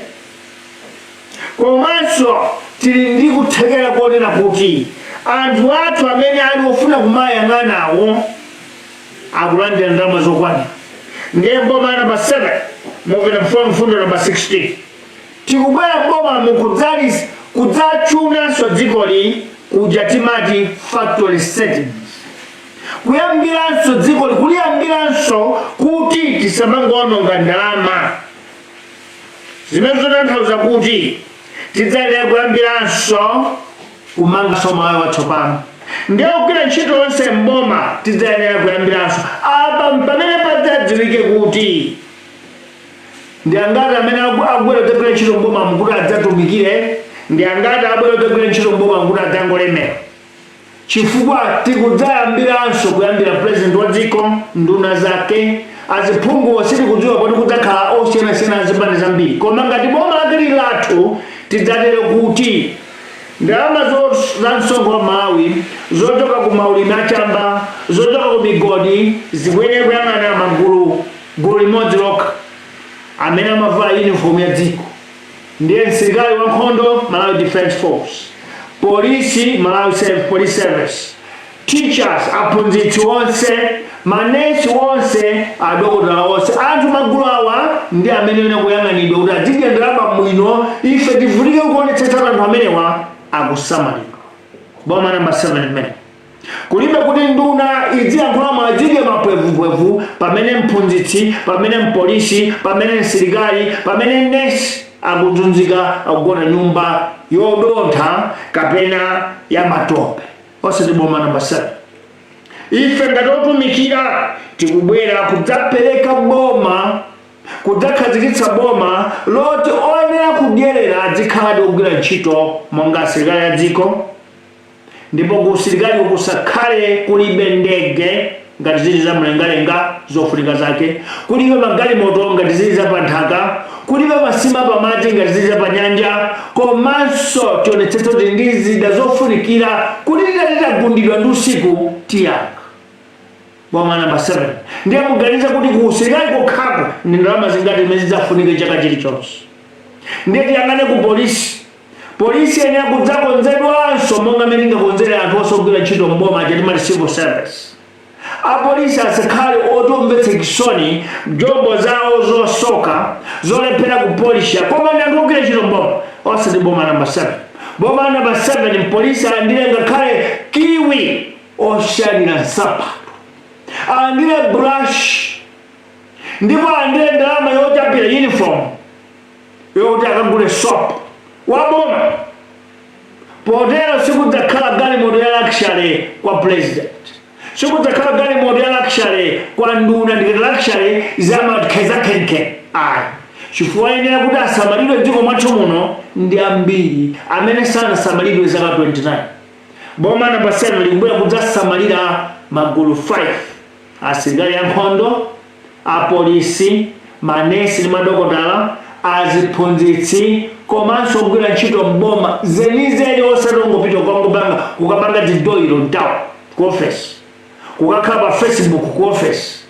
Komanso tili ndi kuthekera konena kuti anthu athu amene ali ofuna kumayang'anawo akulandira ndalama zokwana. Ndiye mboma namba 7 mupita mfundo namba 16 tikubwera mboma kudzachunanso dzikoli kuja timati factory settings, kuyambiranso dzikoli kuliyambiranso kuti tisamangowononga ndalama. Zimene zotanthauza kuti tidzalira kuyambiranso kumanganso moyo watsopano. Ndiye kugwira ntchito yonse mboma tidzalira kuyambiranso apa pamene padzadziwike kuti ndi angati amene akubwera kudzagwira ntchito mboma mukuti adzatumikire, ndi angati abwera kudzagwira ntchito mboma mukuti adzangolemera. Chifukwa tikudzayambiranso kuyambira president wa dziko, nduna zake, aziphungu sitikudziwa poti kudzakhala osiyanasiyana zipani zambiri. Koma ngati boma lake lathu tidzatere kuti ndalama za msonkho wa Malawi zochoka ku maulimi achamba, zochoka ku migodi zikwenera kuyang'ana magulu limodzi lokha amene amavala uniform ya dziko. Ndiye msilikali wankhondo Malawi Defense Force, polisi Malawi Police Service, teachers aphunzitsi onse, manesi onse, adokotala onse. Anthu magulu awa ndi amene ena kuyang'anidwa kuti adzidya ndalama bwino ife tivulike kuonetsetsa anthu amenewa akusamalidwa. Boma namba 7 mmene kulibe kuti nduna idziyankhula mwadzidya mapwevupwevu pamene mphunzitsi, pamene mpolisi, pamene msilikali, pamene nesi akudzunzika akugona nyumba yodontha kapena ya matope. Osati boma namba 7. Ife ngati otumikira tikubwera kudzapereka boma, kudzakhazikitsa boma loti oyenera kudyerera adzikhala ogwira ntchito monga asilikali ya dziko. Ndipo ku usilikali kusakhale kulibe ndege ngati zili za mlengalenga zofunika zake, kulibe magalimoto ngati zili za panthaka, kulibe masima pamadzi ngati zili za panyanja. Komanso tionetsetsa kuti ndi zida zofunikira kuti titagundidwa ndi usiku tiyankha. Boma namba 7 ndiye muganiza kuti ku usilikali kokhako ndi ndalama zingati zimene zidzafunika chaka chilichonse. Ndiye tiyang'ane ku polisi yenera kudzakonzedwanso monga mmene ingakonzere anthu osogwira ntchito mboma chatimati civil service. Apolisi asakhale otomvetsa chisoni njombo zawo zosoka zolephera kupolisha koma ndi anthu ogwira ntchito mboma. Osati boma namba 7. Boma namba 7 mpolisi alandire ngakhale kiwi oshanira nsapato, alandire brush, ndipo alandire ndalama yochapira uniform yokuti akagule soap waboma. Potero sikudzakhala galimoto ya luxury kwa president, sikudzakhala galimoto ya luxury kwa nduna ndi luxury za makezakenke. Chifukwa yenera kuti asamalidwe dziko mwathu muno ndi ambiri amene sanasamalidwe zaka 29. Boma namba 7 likubwera kudzasamalira magulu 5: asilikali ankhondo, apolisi, manesi ndi madokotala, aziphunzitsi, komanso kugwira ntchito mboma zenizeni osati ongopita kukapanga zidoiro mtawo ku office, kukakhala pa Facebook ku office.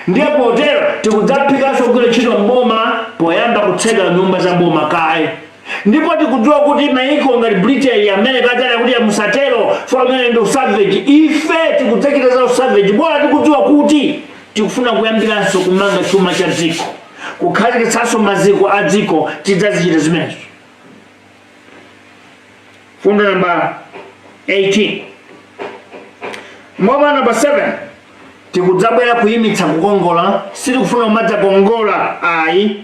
Ndiye potero tikudzaphikanso kugwira ntchito mboma poyamba kutseka nyumba za boma kaye. Ndipo tikudziwa kuti maiko ngati Britain, America adzana kuti musatero famene ndi usavage. Ife tikudzachita za usavage bora tikudziwa kuti tikufuna kuyambiranso kumanga chuma cha dziko, kukhazikitsanso maziko a dziko. Tidzazichita zimenezo. Fundo namba 18 mboma namba 7 tikudzabwera kuyimitsa kukongola. Sitikufuna kumadza kongola ayi,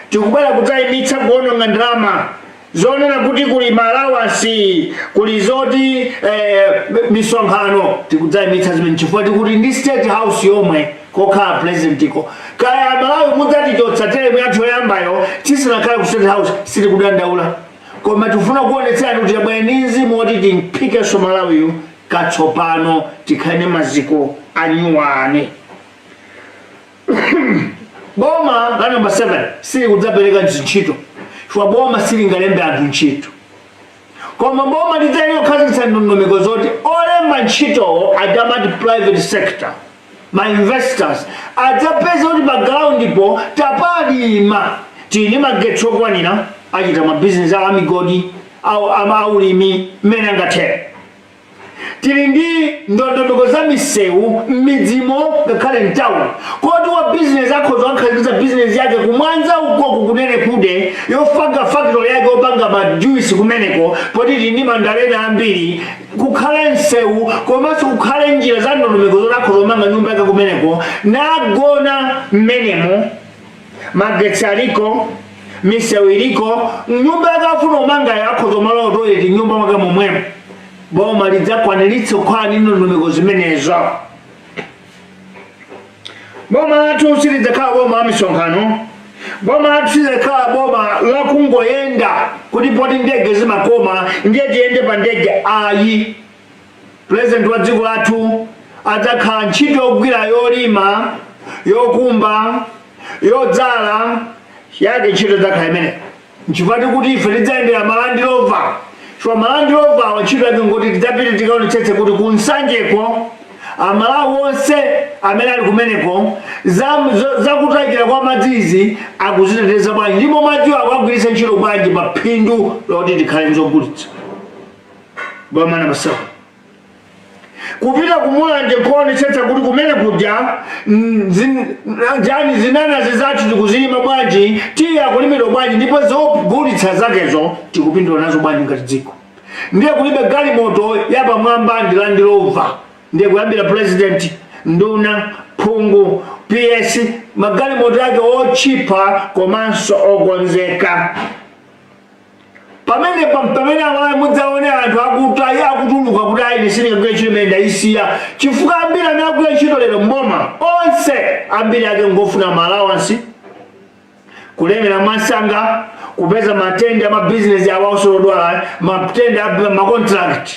tikubwera kudzayimitsa kuononga ndalama zonena kuti kuli malawasi kuli zoti misonkhano tikudzayimitsa zimene chifukwa tikuti ndi state house yomwe kokhala president ko kaya Malawi mudzati chotsatere yathu yoyambayo tisanakhala ku state house sitikudandaula koma tifuna kuonetsani kuti abwenizi moti timphikeso Malawiyu katsopano tikhale maziko anyuwani. Boma la number 7 sili kudzapereka ntchito chifukwa boma silingalembe anthu ntchito koma boma lidzayenera kukhazikitsa ndondomeko zoti olemba ntchitowo adzamati private sector ma investors adzapeza kuti pa ground po tapalima tili magetsi okwanira achita mabizinesi awo amigodi aulimi mmene angathere tili ndi ndondomeko za misewu m'midzimo ngakhale mtawuni koti wa bizinesi akhoza kukhazikitsa bizinesi yake kumwanza uko kunene kude yopanga factory yake yopanga majuisi kumeneko poti tili ndi mandalena ambiri kukhale msewu komanso kukhale njira za ndondomeko zoti akhoza kumanga nyumba yake kumeneko nagona mmenemo magetsi aliko misewu iliko nyumba yake afuna kumangayo akhoza kumalowa toilet nyumba mwake momwemo boma lidzakwaniritsa kukhala ndi ndondomeko zimenezo. Boma lathu silidzakhala boma la misonkhano boma lathu silidzakhala boma lakungoyenda kuti poti ndege zimakoma ndiye tiyende pa ndege ayi. President wa dziko lathu adzakhala ntchito yogwira yolima yokumba yodzala yake ntchito idzakhala imene nchifukwa kuti ife tidzayendera malandilova chifukwa malandilova ntchito yake ngoti tidzapita tikaonetsetse kuti kunsanjeko Amalawi onse amene ali kumeneko zakutayikira kwa madzizi akuziteteza bwanji ndipo madziwo akugwiritsa ntchito bwanji pa phindu loti tikhale nzogulitsa. Boma namba 7 kupita kumulanje kuonetsetsa kuti kumene kuja jani zinanazi zathu tikuzilima bwanji tiye akulimira bwanji ndipo zogulitsa zakezo tikupindula nazo bwanji ngati dziko. Ndiye kulibe galimoto yapamwamba ndi Land Rover ndiye kuyambira president nduna phungu PS magalimoto yake ochipa komanso ogonzeka. Pamene Amalawi mudzaone anthu akutuluka kuti ayi sindingagwire ntchito imene ndayisiya chifukwa ambiri amene agwira ntchito lero mboma onse ambiri ake ngofuna maalawansi kulemera mwasanga kupeza matenda amabizinesi awo osorodwala matenda macontract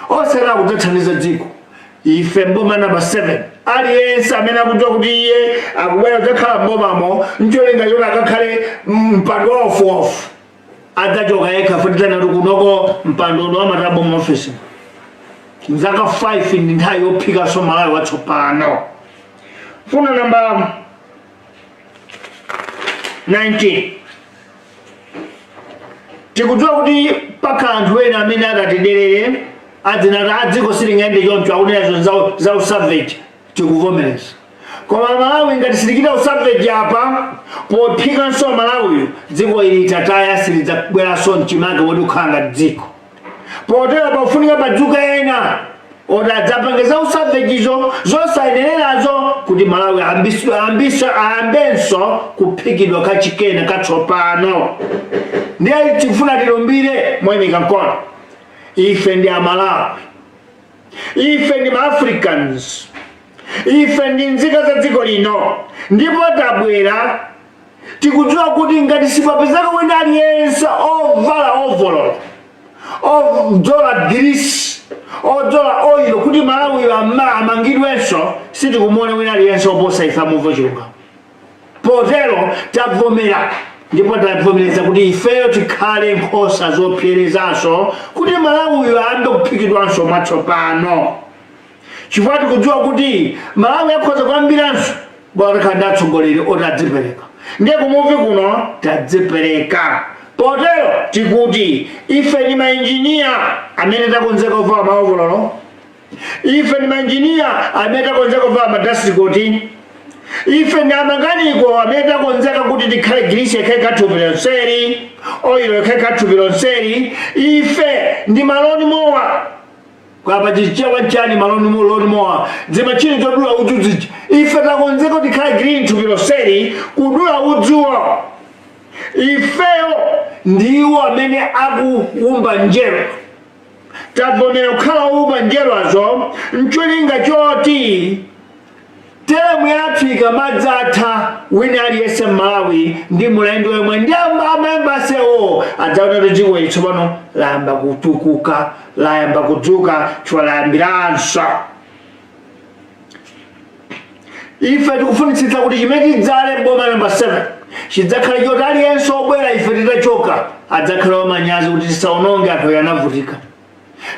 onse akudzathandiza dziko. Ife mboma namba 7 aliyense amene akudziwa kuti iye akubwera kudzakhala mbomamo ncholinga choti akakhale mpando ofu adzachoka yekha futitana kuti kunoko mpando uno amatabwa mu office nzaka 5 ndi nthawi yophikaso Malawi watsopano. Funa namba 19 tikudziwa kuti pakhala anthu ena amene akatiderere adzina adziko silingayende choncho akunenazo za usavage tikuvomereza koma Malawi ngati silikita usavage apa pophikanso Malawiyo dziko ili tataya silidzabweranso mchimake woti ukhala ngati dziko potero pafunika padzuka ena oti adzapangeza usavejizo zosayenerazo kuti Malawi ayambenso kuphikidwa kachikena katsopano. Ndiye tifuna tilumbire moyimika mkono ife ndi Amalawi ife ndi ma-Africans ife ndi nzika za dziko lino ndipo tabwera tikudziwa kuti ngati sipapezeka wina aliyense ovala overall odzola grease odzola oil kuti Malawi amangidwenso sitikumuona wina aliyense oposa ife amuva Chilungamo. Potero tavomera ndipo tavomereza kuti ifeyo tikhale nkhosa zopserezanso kuti Malawi ayambe kuphikidwanso mwatsopano chifukwa tikudziwa kuti Malawi akhoza kuyambiranso bwana khanda atsogoleri oti adzipereka ndiye kumuvi kuno tadzipereka. Potero tikuti ife ni mainjiniya amene takonzeka kuvala maovololo ife ni mainjiniya amene takonzeka kuvala madasitikoti ife ndi amakaniko amene takonzeka kuti tikhale grease yekhale kathupiro nseri oil yekhale kathupiro nseri ife ndi maloni mowa kwapa chichewa chani maloni mowa zimachini todula udzu zichi ife takonzeka kuti tikhale green thupiro nseri kudula udzuwo ifeyo ndiwo amene akuwumba njelo tavomera kukhala wumba njelazo ncholinga choti teremu yathu ikadzatha wina aliyense m'Malawi ndi mulendo yemwe ndi amaembasewo adzaona kuti dziko ili tsopano layamba kutukuka layamba kudzuka chifukwa layambiranso. Ife tikufunitsitsa kuti chimene chidzale boma namba 7 chidzakhala choti aliyense obwera ife titachoka adzakhala wamanyazi kuti tisaononge anthu anavutika,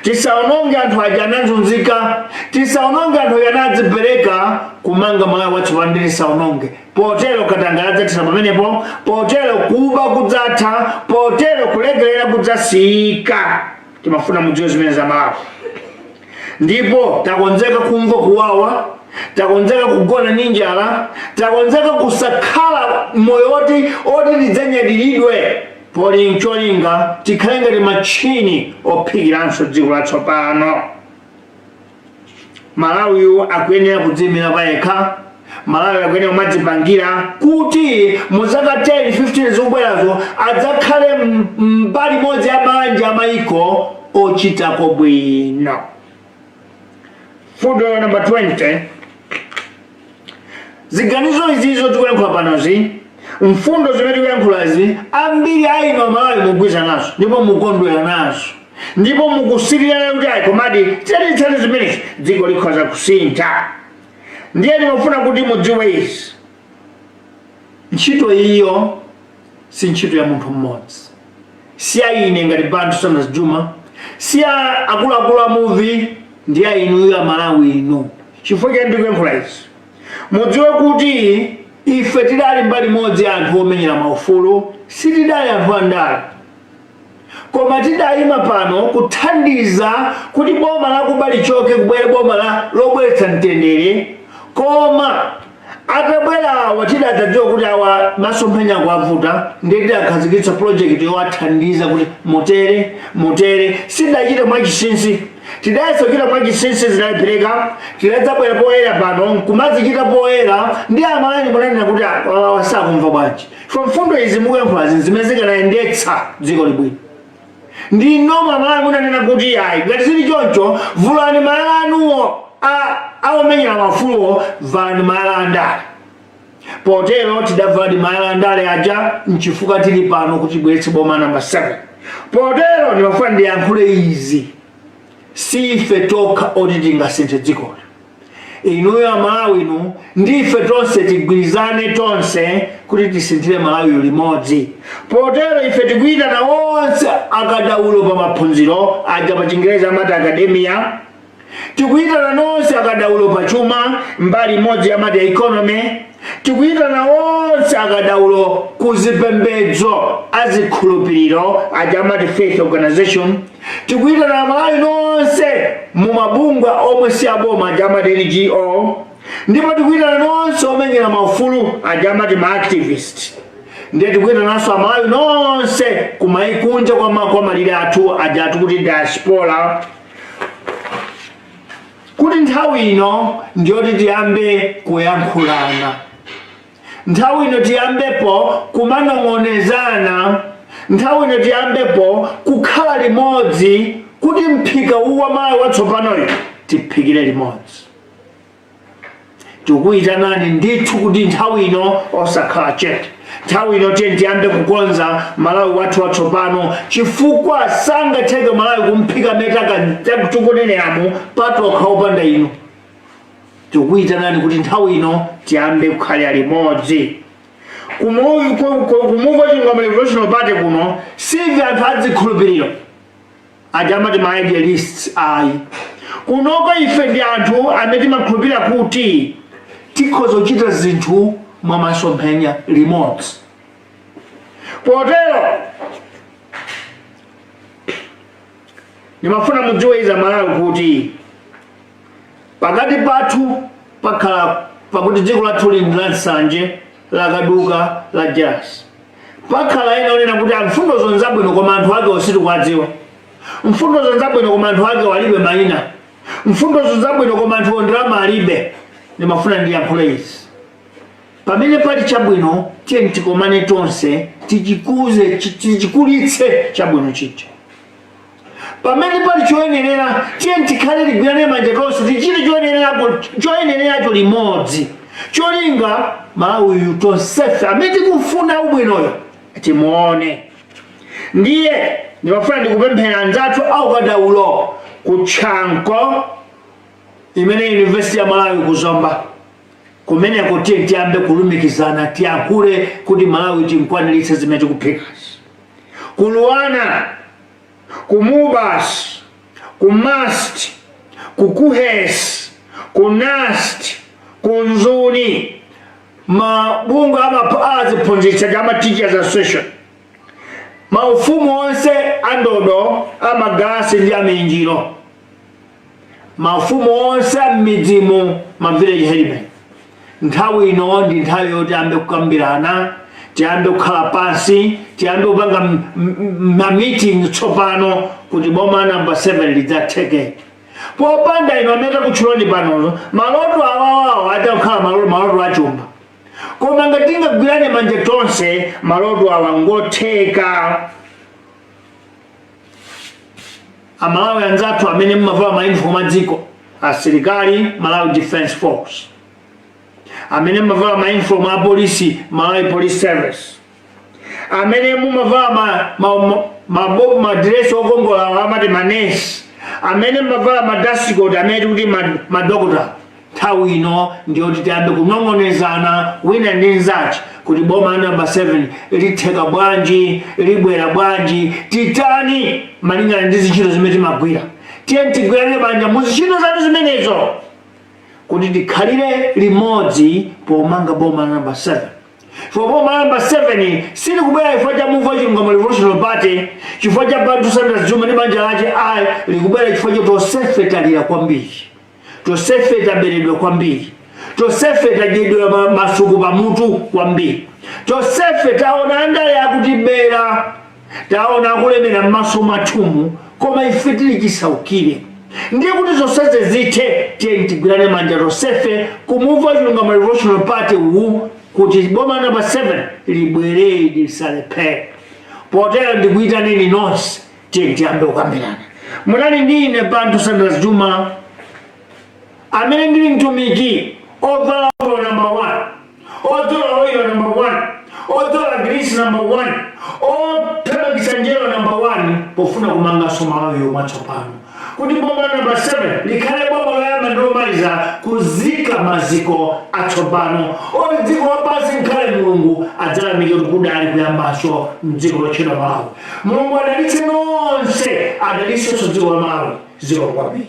tisaononge anthu aja anazunzika, tisaononge anthu anadzipereka kumanga Malawi watsopano ndi tisaononge. Potero katanga adzathira pamenepo, potero kuba kudzatha, potero kulekelera kudzasika. Timafuna mudziwe zimene za Malawi. Ndipo takonzeka kumva kuwawa, takonzeka kugona ndi njala, takonzeka kusakhala moyo oti tidzanyadiridwe poli ncholinga tikhale ngati machini ophikiranso dziko latsopano. Malawiyu akuyenera kudziyimira payekha, Malawi akuyenera kumadzipangira kuti mu zaka 10-15 zobwerazo adzakhale mbali imodzi ya manja amayiko ochitako bwino. Fundo namba 20. Ziganizo izizo tikuyankhula panozi, mfundo zimene tikuyankhulazi ambiri aino Amalawi mugwiza nazo ndipo mukondwera nazo ndipo mukusirira kuti ayi komadi tsati zimene dziko likhoza kusintha. Ndiye ndimafuna kuti mudziwe izi, ntchito iyo si ntchito ya munthu mmodzi, si ya ine ngati Bantu Somers Juma, si ya akuluakulu a Muvi, ndi ya inuyo Amalawi inu. Chifukwa chake ndikuyankhula izi, mudziwe kuti ife tidali mbali imodzi anthu omenyera maufulu, sitidali anthu andale, koma tidayima pano kuthandiza kuti boma lakuba lichoke kubwere boma lobweretsa mtendere. Koma atabwerawa tidadzadziwa kuti awa masomphenya akuavuta, ndiye tidakhazikitsa project yowathandiza kuti motere sidachita mwachinsinsi. Tidayesokera mwachinsinsi zidalipereka, tidadzabwera poyera pano kumazichita poyera ndi Amalawi munanena kuti wasakumva bwanji. From mfundo izi mukuyankhulazi zimene zikanayendetsa dziko libwino. Ndi noma Amalawi munanena kuti ayi ngati zili choncho vulani mayala anuwo awomenyera mafuluwo, valani mayala andale. Potero tidavula ndi mayala andale aja nchifukwa tili pano kuti bweretse boma namba 7. Potero ndimafuna ndiyankhule izi, si ife tokha oti tingasinthe dzikoli. Inuyo Amalawi inu ndife tonse tigwirizane tonse kuti tisinthire Malawi limodzi. Potero ife tikuyitana onse akadaulo pa maphunziro aja pa Chingereza amati academia, tikuyitana nonse akadaulo pa chuma mbali imodzi amati economy, tikuyitana onse akadaulo kuzipembedzo azikhulupiriro aja amati faith organization, tikuyitana Amalawi nonse mu mabungwe omwe si aboma aja amati NGO, ndipo tikuyitana nonse omenyera maufulu aja amati ma-activist, ndiye tikuyitananso Amalawi nonse kumayikunja kwa malire athu aja kuti diaspora, kuti nthawi ino ndiyoti tiyambe kuyankhulana, nthawi ino tiyambepo kumanong'onezana, nthawi ino tiyambepo kukhala limodzi kuti mphika uwa Malawi watsopanoyo tiphikire limodzi. Tikuyitanani ndithu kuti nthawi ino osakhala chete, nthawi ino tiyambe kukonza Malawi wathu watsopano, chifukwa sangatheke Malawi kumphika metaka takutukuneneramu patokha opanda inu. Tikuyitanani kuti nthawi ino tiyambe kukhalira limodzi. Kumuva Chilungamo Revolutioary Party kuno sivi anthu azikhulupiriro aja amati ma idealists ayi. Kunoko ife ndi anthu amene timakhulupirira kuti tikhoza kuchita zinthu mwa masomphenya limodzi. Potero ndimafuna mudziwe izi Amalawi kuti pakati pathu pakhala pakuti dziko lathu lindi la nsanje lakaduka la jealousy. Pakhala ena onena kuti mfundo zonzabwino koma anthu ake ositikuwadziwa, mfundo zonzabwino koma anthu ake walibe mayina, mfundo zonzabwino koma anthu ondirama alibe. Ndimafuna ndiyankhule izi, pamene pali chabwino tiye tikomane tonse tichikuze tichikulitse chabwino chicha. Pamene pali choyenerera tiye tikhale tigwirane manja tonse tichite choyeneracho limodzi cholinga Malawi tonsefe amene tikufuna ubwinoyo timuone. Ndiye ndimafuna ndikupemphera anzathu aukadaulo kutchanko imene University ya Malawi kuzomba kumeneko tiye tiyambe kulumikizana tiyankhule kuti Malawi tinkwaniritse zimene tikuphikazi. Kuluwana, kumubas, kumast, kukuhes, kunast, kunzuni, mabungu aziphunzitsa ama Teachers Association, maufumu onse andodo amagasi ndi amenjiro, maufumu onse midzimu ma village helmet. Nthawi ino ndi nthawi yoti tiyambe kukambirana, tiyambe kukhala pansi, tiyambe kupanga ma meeting tsopano kuti boma number 7 lidzatheke. Popanda ino amene kutchuloni panozo maloto awawawo atakhala maloto achumba. Koma ngati tingagwirane manja tonse maloto awa ngotheka. Amalawi anzathu amene mmavala mauniform adziko asilikali Malawi Defense Force, amene mmavala mauniform a polisi Malawi Police Service, amene mumavala madress okongola amati manesi, amene mmavala madasicoat amene kuti madokota. Nthawi ino ndiyoti tiyambe kunong'onezana wina ndi nzake kuti boma number 7 litheka bwanji, libwera bwanji, titani malingana ndi zintchito zimene timagwira. Tiye tigwirane manja mu zintchito zathu zimenezo kuti tikhalire limodzi pomanga boma number 7. For boma number 7 sili kubwera chifukwa cha Muviwa Chilungamo Revolutioary Party, chifukwa cha Bantu Sanders Juma ndi banja lache ayi, likubwera chifukwa cha tonsefe talira kwambiri, tonsefe taberedwa kwambiri, tonsefe tadyedwa masuku pamutu kwambiri, tonsefe taona ndale yakutibera, taona kulemera m'maso mwathumu, koma ife tili chisaukire. Ndiye kuti zonseze zithe tiye tigwirane manja tonsefe ku Muviwa Chilungamo Revolutioary Party kuti boma number 7 libwere lisalephere. Potero ndikuyitaneni nonse tiye tiyambe kukambirana. Munali ndi ine Bantu Sanders Juma amene ndili mtumiki ovala number 1, ovala oil number 1, ovala grease number 1, ophepakisa njelo number 1 pofuna kumanganso Malawi mwatsopano. Kuti boma number 7 likhale boma loyamba ndilomaliza kuzika maziko atsopano. Oti dziko lapansi nkhale Mulungu adzalamike kuti kudali kuyambaso mdziko lotchedwa Malawi. Mulungu adalitse nonse, adalitsenso dziko la Malawi. Ziko kwambiri.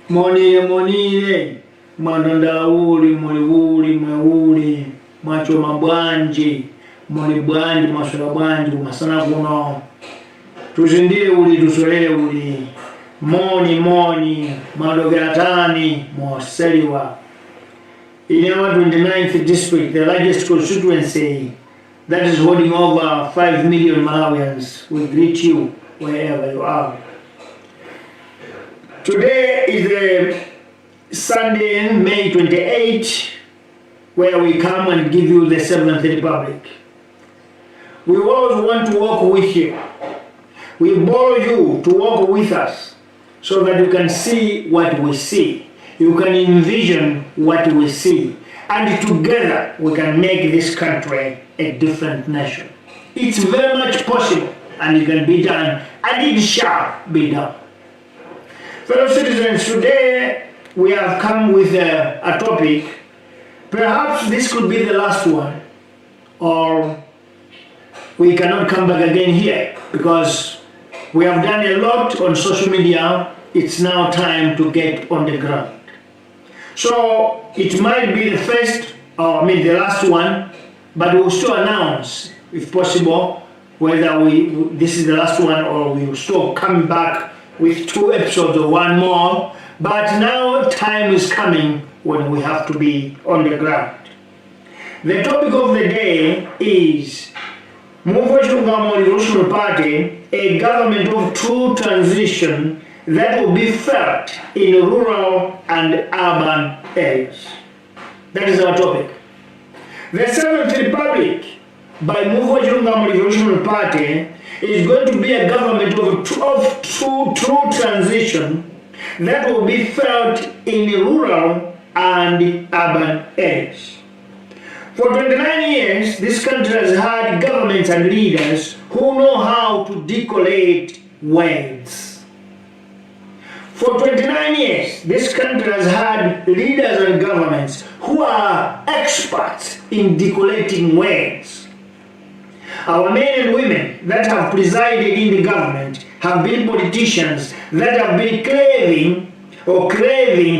Monire monire, mwandandala uli, muli uli, mwe uli, mwachoma bwanji, muli bwanji, mwaswera bwanji kumasana kuno. Tuzindire uli tusolele uli. Moni madogatani mwaseliwa. In our 29th district, the largest constituency that is holding over 5 million Malawians, we greet you wherever you are. Today is the Sunday, May 28, where we come and give you the 7th Republic. We always want to walk with you. We borrow you to walk with us so that you can see what we see. You can envision what we see. And together we can make this country a different nation. It's very much possible, and it can be done, and it shall be done. Fellow citizens, today we have come with a topic. Perhaps this could be the last one, or we cannot come back again here, because we have done a lot on social media. It's now time to get on the ground. So it might be the first, or the last one, but we'll still announce, if possible, whether this is the last one or we will still come back with 2 episodes or 1 more. But now time is coming when we have to be on the ground. The topic of the day is Muviwa Chilungamo Revolutionary Party, a government of true transition that will be felt in rural and urban areas. That is our topic. The 7th Republic by Muviwa Chilungamo Revolutionary Party is going to be a government of true transition that will be felt in rural and urban areas. For 29 years, this country has had governments and leaders who know how to decollate words. For 29 years, this country has had leaders and governments who are experts in decollating words. Our men and women that have presided in the government have been politicians that have been craving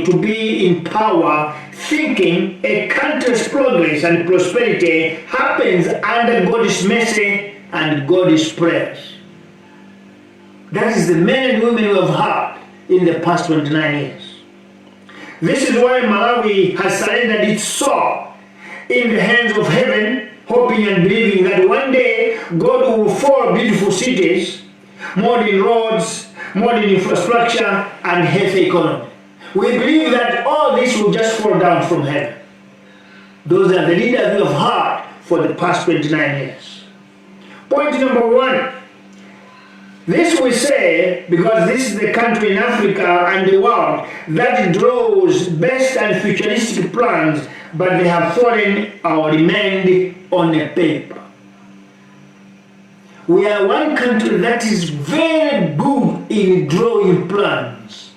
to be in power, thinking a country's progress and prosperity happens under God's mercy and God's prayers. That is the men and women we have had in the past 29 years. This is why Malawi has surrendered its soul in the hands of heaven, hoping and believing that one day God will form beautiful cities, modern roads, modern infrastructure, and healthy economy. We believe that all this will just fall down from heaven. Those are the leaders we have had for the past 29 years. Point number 1. This we say because this is the country in Africa and the world that draws best and futuristic plans, but they have fallen or remained on a paper. We are one country that is very good in drawing plans,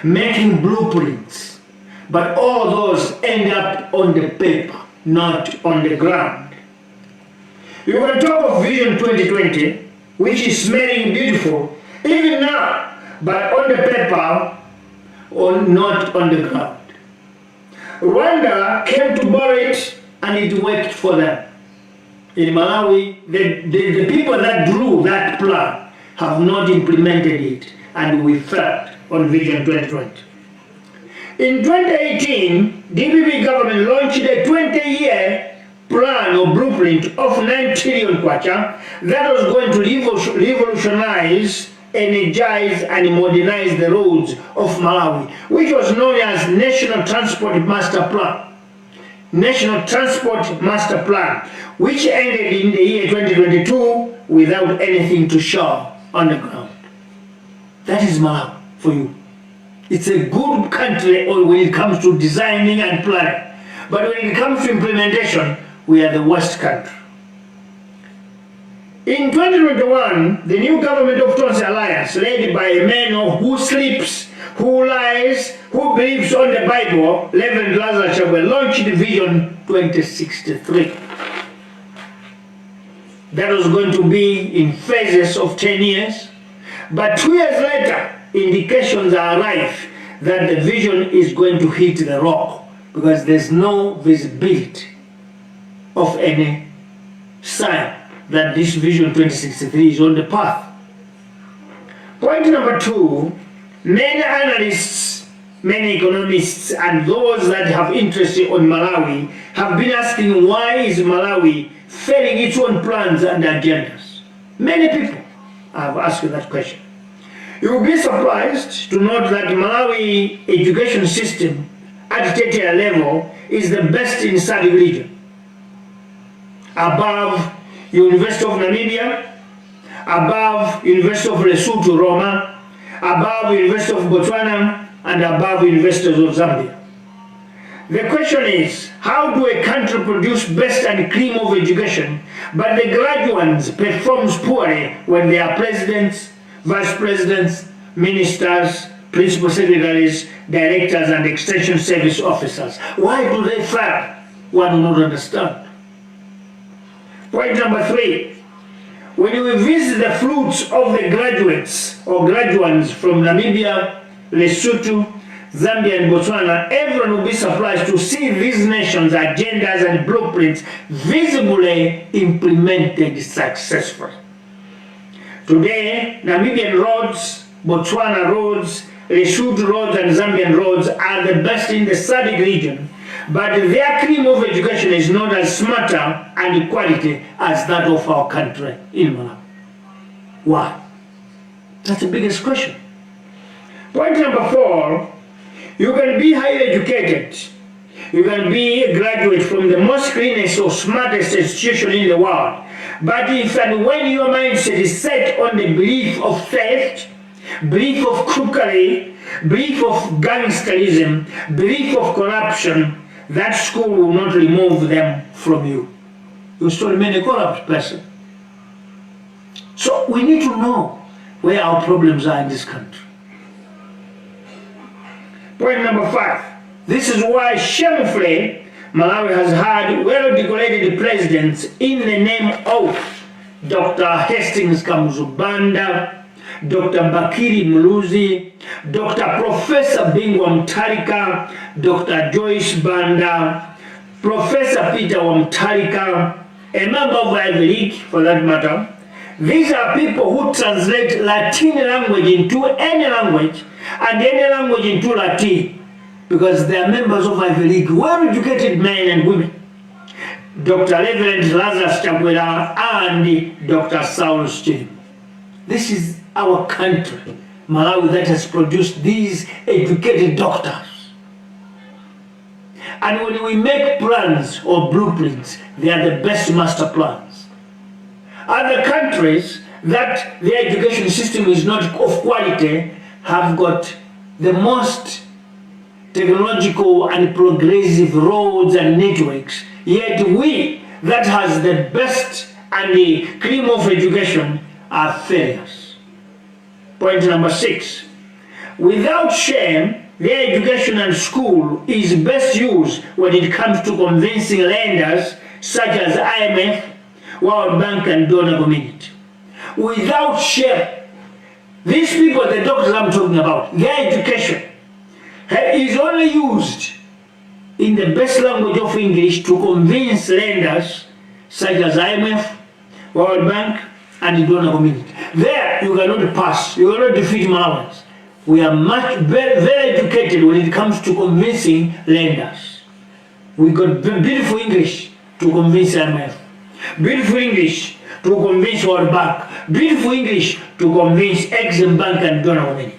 making blueprints, but all those end up on the paper, not on the ground. You can talk of Vision 2020, which is smelling beautiful, even now, but on the paper or not on the ground. Rwanda came to borrow it and it worked for them. In Malawi, the people that drew that plan have not implemented it, and we failed on Vision 2020. In 2018, DPP government launched a 20-year plan or blueprint of 9 trillion kwacha that was going to revolutionize, energize, and modernize the roads of Malawi, which was known as National Transport Master Plan. National Transport Master Plan, which ended in the year 2022 without anything to show on the ground. That is Malawi for you. It's a good country when it comes to designing and planning, but when it comes to implementation, we are the worst country. In 2021, the new government of Tonse Alliance, led by a man who sleeps, who lies, who believes on the Bible, Reverend Lazarus Chakwera, launched Vision 2063. That was going to be in phases of 10 years. But 2 years later, indications are rife that the vision is going to hit the rock because there's no visibility. of any sign that this Vision 2063 is on the path. Point number 2, many analysts, many economists, and those that have interest on Malawi have been asking, why is Malawi failing its own plans and agendas? Many people have asked that question. You will be surprised to note that Malawi education system at tertiary level is the best in SADC region, above University of Namibia, above University of Lesotho Roma, above University of Botswana, and above Universities of Zambia. The question is, how do a country produce best and cream of education, but the graduates performs poorly when they are presidents, vice presidents, ministers, principal secretaries, directors, and extension service officers? Why do they fail? One will not understand. Point number 3, when you visit the fruits of the graduates or graduates from Namibia, Lesotho, Zambia, and Botswana, everyone will be surprised to see these nations' agendas and blueprints visibly implemented successfully. Today, Namibian roads, Botswana roads, Lesotho roads, and Zambian roads are the best in the SADC region, but their cream of education is not as smarter and quality as that of our country in Malawi. Why? That's the biggest question. Point number 4, you can be highly educated. You can be a graduate from the most cleanest or smartest institution in the world. But if and when your mindset is set on the belief of theft, belief of crookery, belief of gangsterism, belief of corruption, that school will not remove them from you. You still remain a corrupt person. So we need to know where our problems are in this country. Point number 5. This is why shamefully Malawi has had well-decorated presidents in the name of Dr. Hastings Kamuzubanda, Dr. Bakiri Muluzi, Dr. Professor Bingwa Mtarika, Dr. Joyce Banda, Professor Peter Wamtarika, a member of Ivy League for that matter. These are people who translate Latin language into any language and any language into Latin, because they are members of Ivy League, well-educated men and women. Dr. Reverend Lazarus Chakwera and Dr. Saul Steve. This is our country, Malawi, that has produced these educated doctors. And when we make plans or blueprints, they are the best master plans. Other countries that their education system is not of quality have got the most technological and progressive roads and networks, yet we that has the best and the cream of education are failures. Point number 6. Without shame, their education and school is best used when it comes to convincing lenders such as IMF, World Bank, and donor community. Without shame, these people, the doctors I'm talking about, their education is only used in the best language of English to convince lenders such as IMF, World Bank, and the donor community. There, you cannot pass, you cannot defeat Malawians. We are very educated when it comes to convincing lenders. We got beautiful English to convince IMF, beautiful English to convince World Bank, beautiful English to convince Exim Bank and donor community.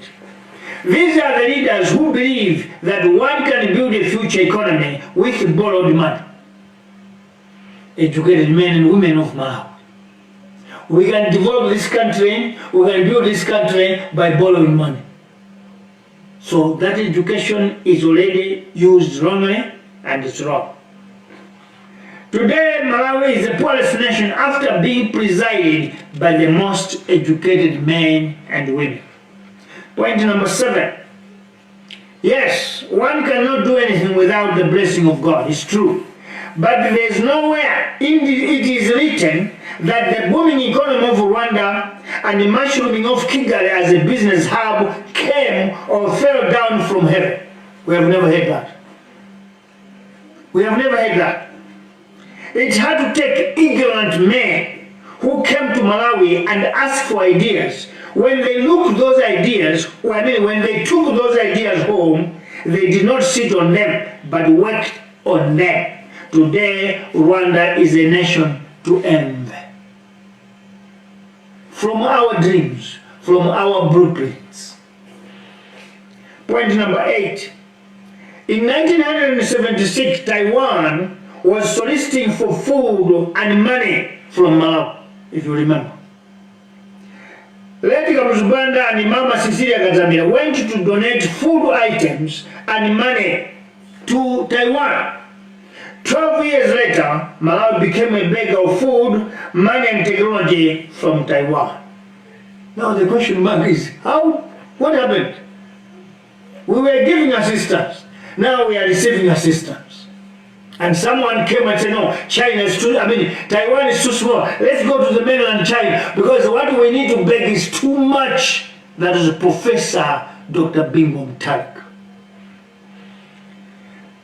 These are the leaders who believe that one can build a future economy with borrowed money. Educated men and women of Malawi. We can develop this country, we can build this country by borrowing money. So that education is already used wrongly, and it's wrong. Today, Malawi is the poorest nation after being presided by the most educated men and women. Point number 7. Yes, one cannot do anything without the blessing of God. It's true. But there is nowhere it is written that the booming economy of Rwanda and the mushrooming of Kigali as a business hub came or fell down from heaven. We have never heard that. We have never heard that. It had to take ignorant men who came to Malawi and asked for ideas. When they looked those ideas, when they took those ideas home, they did not sit on them, but worked on them. Today, Rwanda is a nation to envy. From our dreams, from our blueprints. Point number 8. In 1976, Taiwan was soliciting for food and money from Malawi, if you remember. Lady Kamuzubanda and Mama Cecilia Gazamira went to donate food items and money to Taiwan. 12 years later, Malawi became a beggar of food, money and technology from Taiwan. Now the question mark is, what happened? We were giving assistance. Now we are receiving assistance. And someone came and said, no, Taiwan is too small. Let's go to the mainland China because what we need to beg is too much. That is Professor Dr. Bingo Mutalik.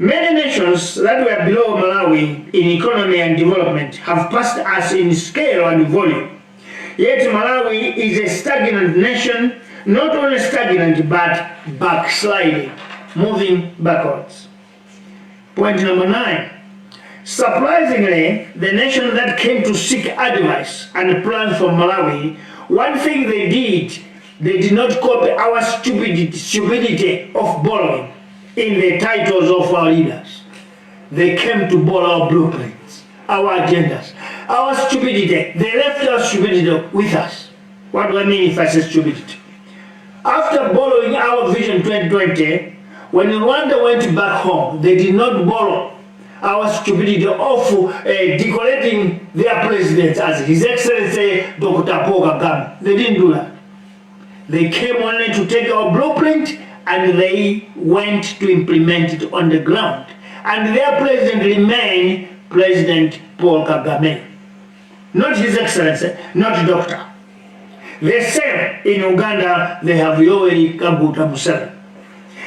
Many nations that were below Malawi in economy and development have passed us in scale and volume. Yet Malawi is a stagnant nation, not only stagnant but backsliding, moving backwards. Point number 9. Surprisingly, the nation that came to seek advice and plans from Malawi, one thing they did not copy our stupidity of borrowing in the titles of our leaders. They came to borrow our blueprints, our agendas, our stupidity. They left our stupidity with us. What do I mean if I say stupidity? After borrowing our Vision 2020, when Rwanda went back home, they did not borrow our stupidity of decorating their president as His Excellency Dr. Paul Kagame. They didn't do that. They came only to take our blueprint and they went to implement it on the ground. And their president remained President Paul Kagame. Not His Excellency, not Doctor. The same in Uganda, they have Yoweri Kaguta Museveni.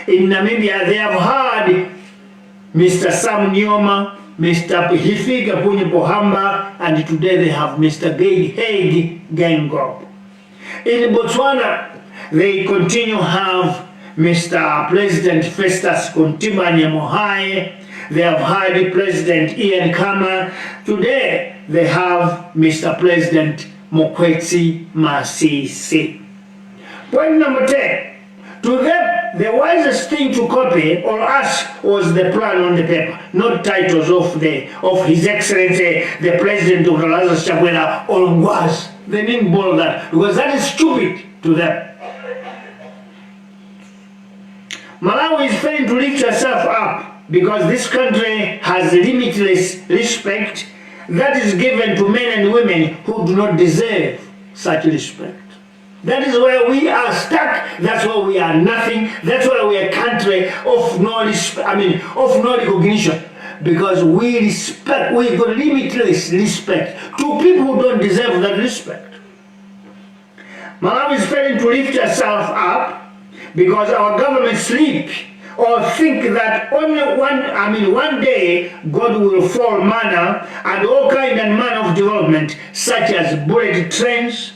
In Namibia, they have had Mr. Sam Nyoma, Mr. Hifika Punye Pohamba, and today they have Mr. Haig Gengob. In Botswana, they continue to have Mr. President Festus Kontimanya Mohae. They have had President Ian Khama. Today, they have Mr. President Mokwetsi Masisi. Point number 10. To them, the wisest thing to copy or ask was the plan on the paper, not titles of His Excellency, the President of Lazarus Chakwera or Ngwas. They didn't borrow that because that is stupid to them. Malawi is failing to lift herself up because this country has limitless respect that is given to men and women who do not deserve such respect. That is where we are stuck. That's why we are nothing. That's why we are a country of no recognition. Because we got limitless respect to people who don't deserve that respect. Malawi is failing to lift herself up because our government sleep or think that one day God will fall manna and all kind and manner of development such as bullet trains,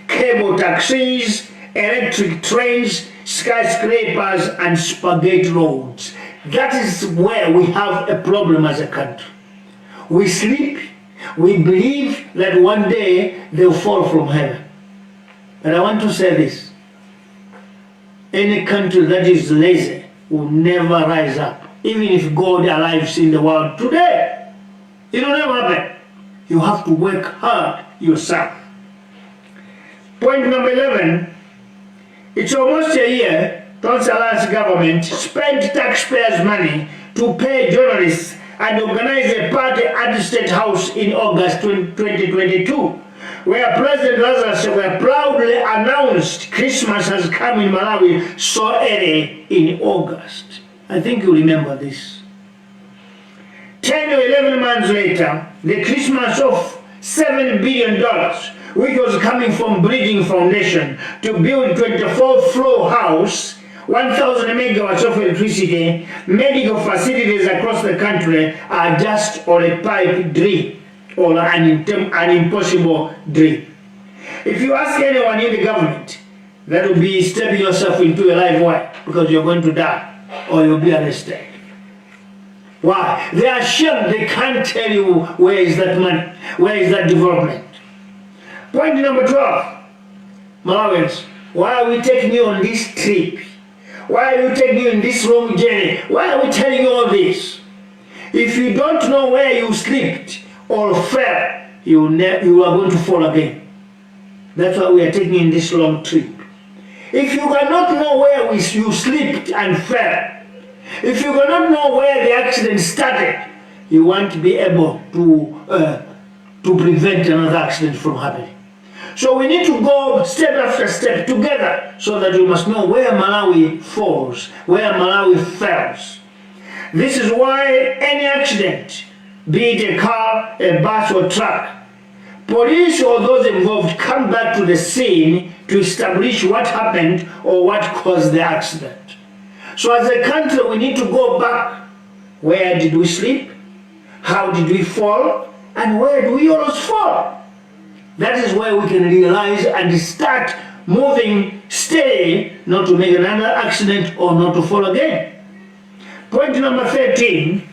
cable taxis, electric trains, skyscrapers, and spaghetti roads. That is where we have a problem as a country. We sleep, we believe that one day they'll fall from heaven. But I want to say this. Any country that is lazy will never rise up. Even if God arrives in the world today, it will never happen. You have to work hard yourself. Point number 11, it's almost a year Tanzania's government spent taxpayers' money to pay journalists and organize a party at the State House in August 2022, where President Lazarus Chakwera proudly announced Christmas has come in Malawi so early in August. I think you remember this. 10 or 11 months later, the Christmas of $7 billion, which was coming from Breeding Foundation to build 24-floor house, 1,000 megawatts of electricity, medical facilities across the country are just on a pipe dream or an impossible dream. If you ask anyone in the government, that will be stepping yourself into a live wire because you're going to die or you'll be arrested. Why? They are ashamed they can't tell you where is that money, where is that development. Point number 12. Malawians, why are we taking you on this trip? Why are you taking you on this long journey? Why are we telling you all this? If you don't know where you slipped or fell, you are going to fall again. That's why we are taking in this long trip. If you cannot know where you slipped and fell, if you cannot know where the accident started, you won't be able to prevent another accident from happening. So we need to go step after step together so that you must know where Malawi falls, where Malawi fails. This is why any accident, be it a car, a bus or truck, police or those involved come back to the scene to establish what happened or what caused the accident. So as a country, we need to go back. Where did we sleep? How did we fall? And where do we always fall? That is where we can realize and start moving steady, not to make another accident or not to fall again. Point number 13,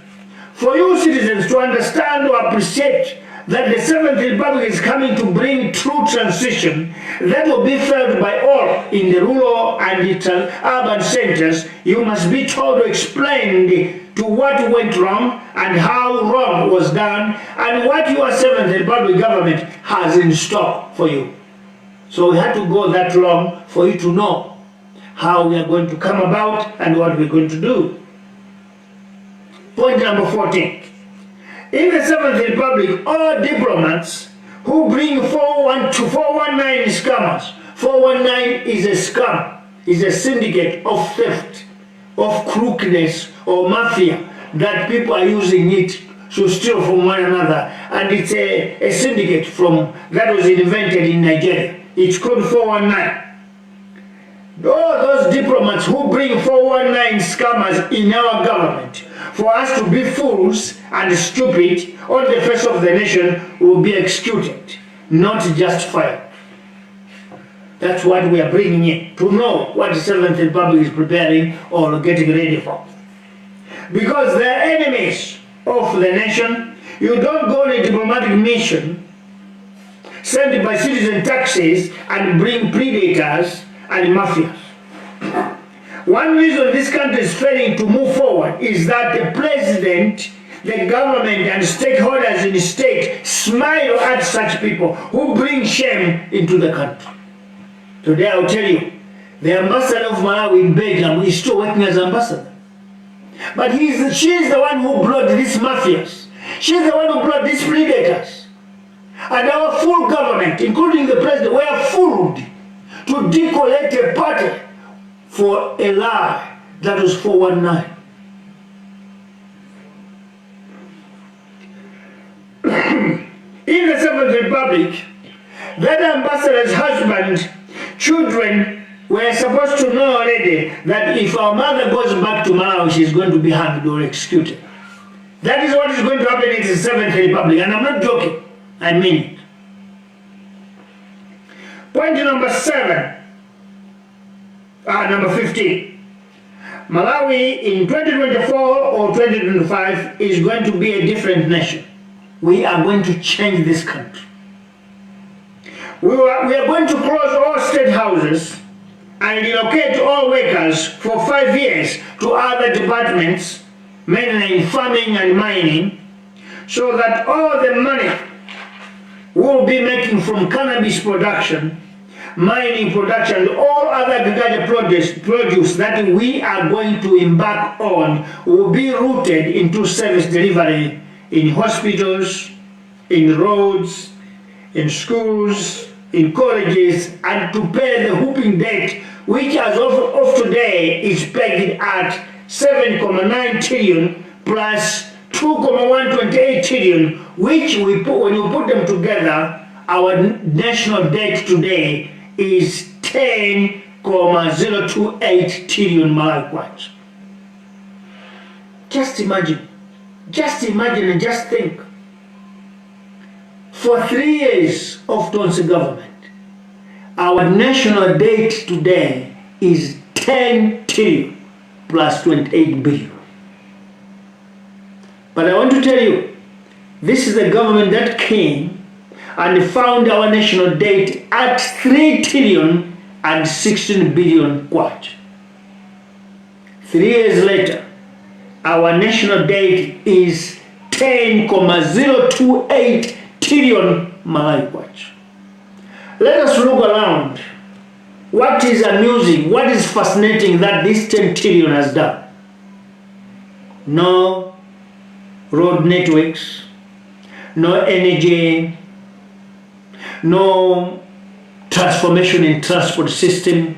for you citizens to understand or appreciate that the 7th Republic is coming to bring true transition that will be felt by all in the rural and the urban centers, you must be told or explained to what went wrong and how wrong was done and what your 7th Republic government has in stock for you. So we had to go that long for you to know how we are going to come about and what we're going to do. Point number 14. In the 7th Republic, all diplomats who bring 419 scammers, 419 is a scam, is a syndicate of theft, of crookedness or mafia that people are using it to steal from one another. And it's a syndicate that was invented in Nigeria. It's called 419. All those diplomats who bring 419 scammers in our government for us to be fools and stupid on the face of the nation will be executed, not just fired. That's what we are bringing in, to know what the 7th Republic is preparing or getting ready for. Because they are enemies of the nation. You don't go on a diplomatic mission sent by citizen taxes and bring predators and mafias. One reason this country is failing to move forward is that the president, the government and stakeholders in the state smile at such people who bring shame into the country. Today I'll tell you, the ambassador of Malawi in Belgium is still working as ambassador. But she is the one who brought these mafias. She's the one who brought these predators. And our full government, including the president, were fooled to decollect a party for a lie that was 419. In the 7th Republic, that ambassador's husband, children were supposed to know already that if our mother goes back to Malawi, she's going to be hanged or executed. That is what is going to happen in the 7th Republic, and I'm not joking, I mean it. Point number 15. Malawi in 2024 or 2025 is going to be a different nation. We are going to change this country. We are going to close all state houses and relocate all workers for 5 years to other departments, mainly in farming and mining, so that all the money we'll be making from cannabis production, mining production, and all other agricultural produce that we are going to embark on will be rooted into service delivery in hospitals, in roads, in schools, in colleges, and to pay the whooping debt, which as of today is pegged at 7.9 trillion plus 2.128 trillion, which when you put them together, our national debt today is 10 10.028 trillion Malawi kwacha. Just imagine and just think. For 3 years of Tonse government, our national debt today is 10 trillion plus 28 billion. But I want to tell you, this is the government that came and found our national debt at 3 trillion and 16 billion kwacha. 3 years later, our national debt is 10.028 trillion Malawi kwacha. Let us look around. What is amusing, what is fascinating that this 10 trillion has done? No road networks, no energy, no transformation in transport system,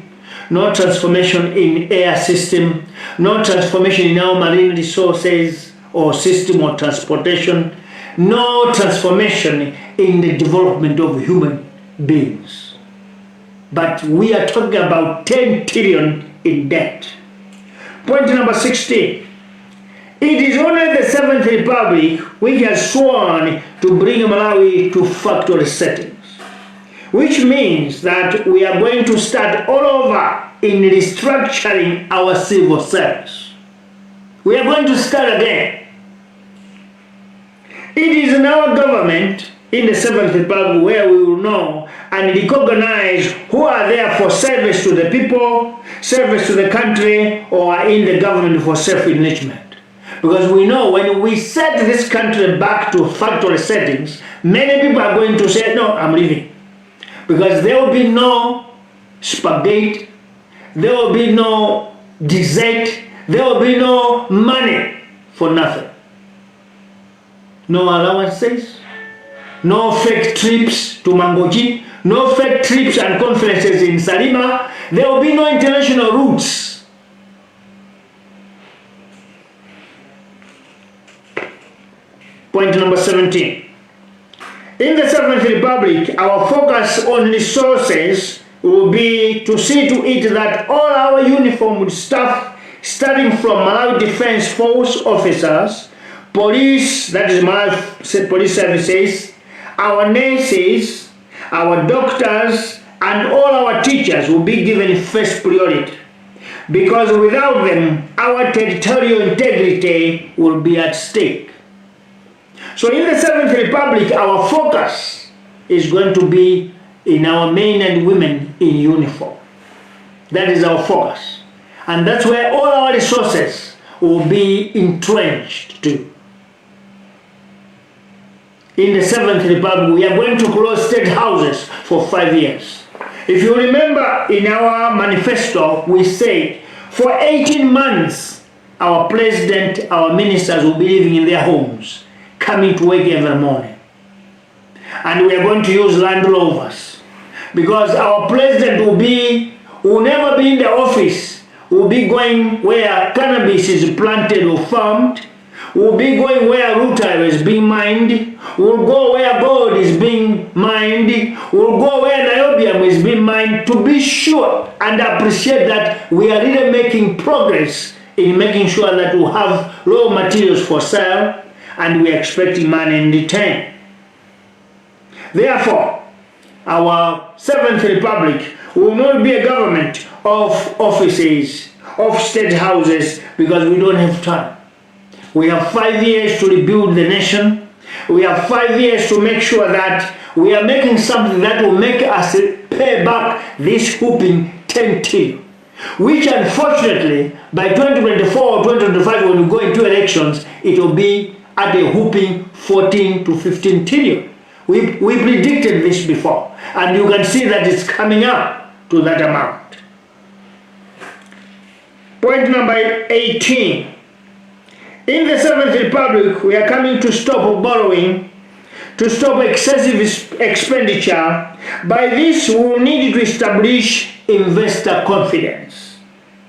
no transformation in air system, no transformation in our marine resources or system or transportation, no transformation in the development of human beings. But we are talking about 10 trillion in debt. Point number 16. It is only the 7th Republic which has sworn to bring Malawi to factory settings, which means that we are going to start all over in restructuring our civil service. We are going to start again. It is in our government, in the 7th Republic, where we will know and recognize who are there for service to the people, service to the country, or are in the government for self-enrichment. Because we know when we set this country back to factory settings, many people are going to say, no, I'm leaving. Because there will be no spaghetti, there will be no dessert, there will be no money for nothing. No allowances, no fake trips to Mangoji, no fake trips and conferences in Salima. There will be no international routes. Point number 17. In the 7th Republic, our focus on resources will be to see to it that all our uniformed staff, starting from Malawi Defense Force officers, police, that is Malawi Police Services, our nurses, our doctors, and all our teachers will be given first priority. Because without them, our territorial integrity will be at stake. So in the 7th Republic, our focus is going to be in our men and women in uniform. That is our focus. And that's where all our resources will be entrenched to. In the 7th Republic, we are going to close state houses for 5 years. If you remember in our manifesto, we said for 18 months, our president, our ministers will be living in their homes, coming to work every morning. And we are going to use Land Rovers because our president will never be in the office, will be going where cannabis is planted or farmed, will be going where rutile is being mined, will go where gold is being mined, will go where niobium is being mined, to be sure and appreciate that we are really making progress in making sure that we have raw materials for sale and we are expecting money in return. Therefore, our 7th Republic will not be a government of offices, of state houses, because we don't have time. We have 5 years to rebuild the nation. We have 5 years to make sure that we are making something that will make us pay back this whooping 10 trillion, which unfortunately by 2024 or 2025 when we go into elections, it will be at a whooping 14 to 15 trillion. We predicted this before, and you can see that it's coming up to that amount. Point number 18. In the 7th Republic, we are coming to stop borrowing, to stop excessive expenditure. By this, we will need to establish investor confidence.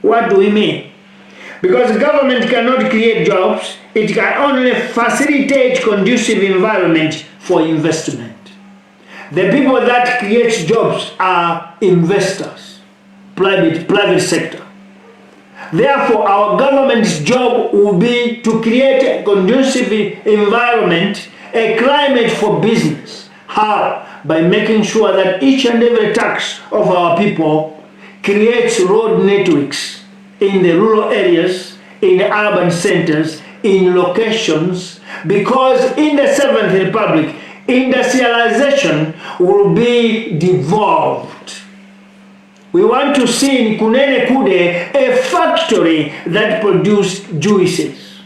What do we mean? Because government cannot create jobs, it can only facilitate conducive environment for investment. The people that create jobs are investors. private sector. Therefore, our government's job will be to create a conducive environment, a climate for business. How? By making sure that each and every tax of our people creates road networks in the rural areas, in urban centers, in locations, because in the Seventh Republic, industrialization will be devolved. We want to see in Kunene Kude a factory that produces juices.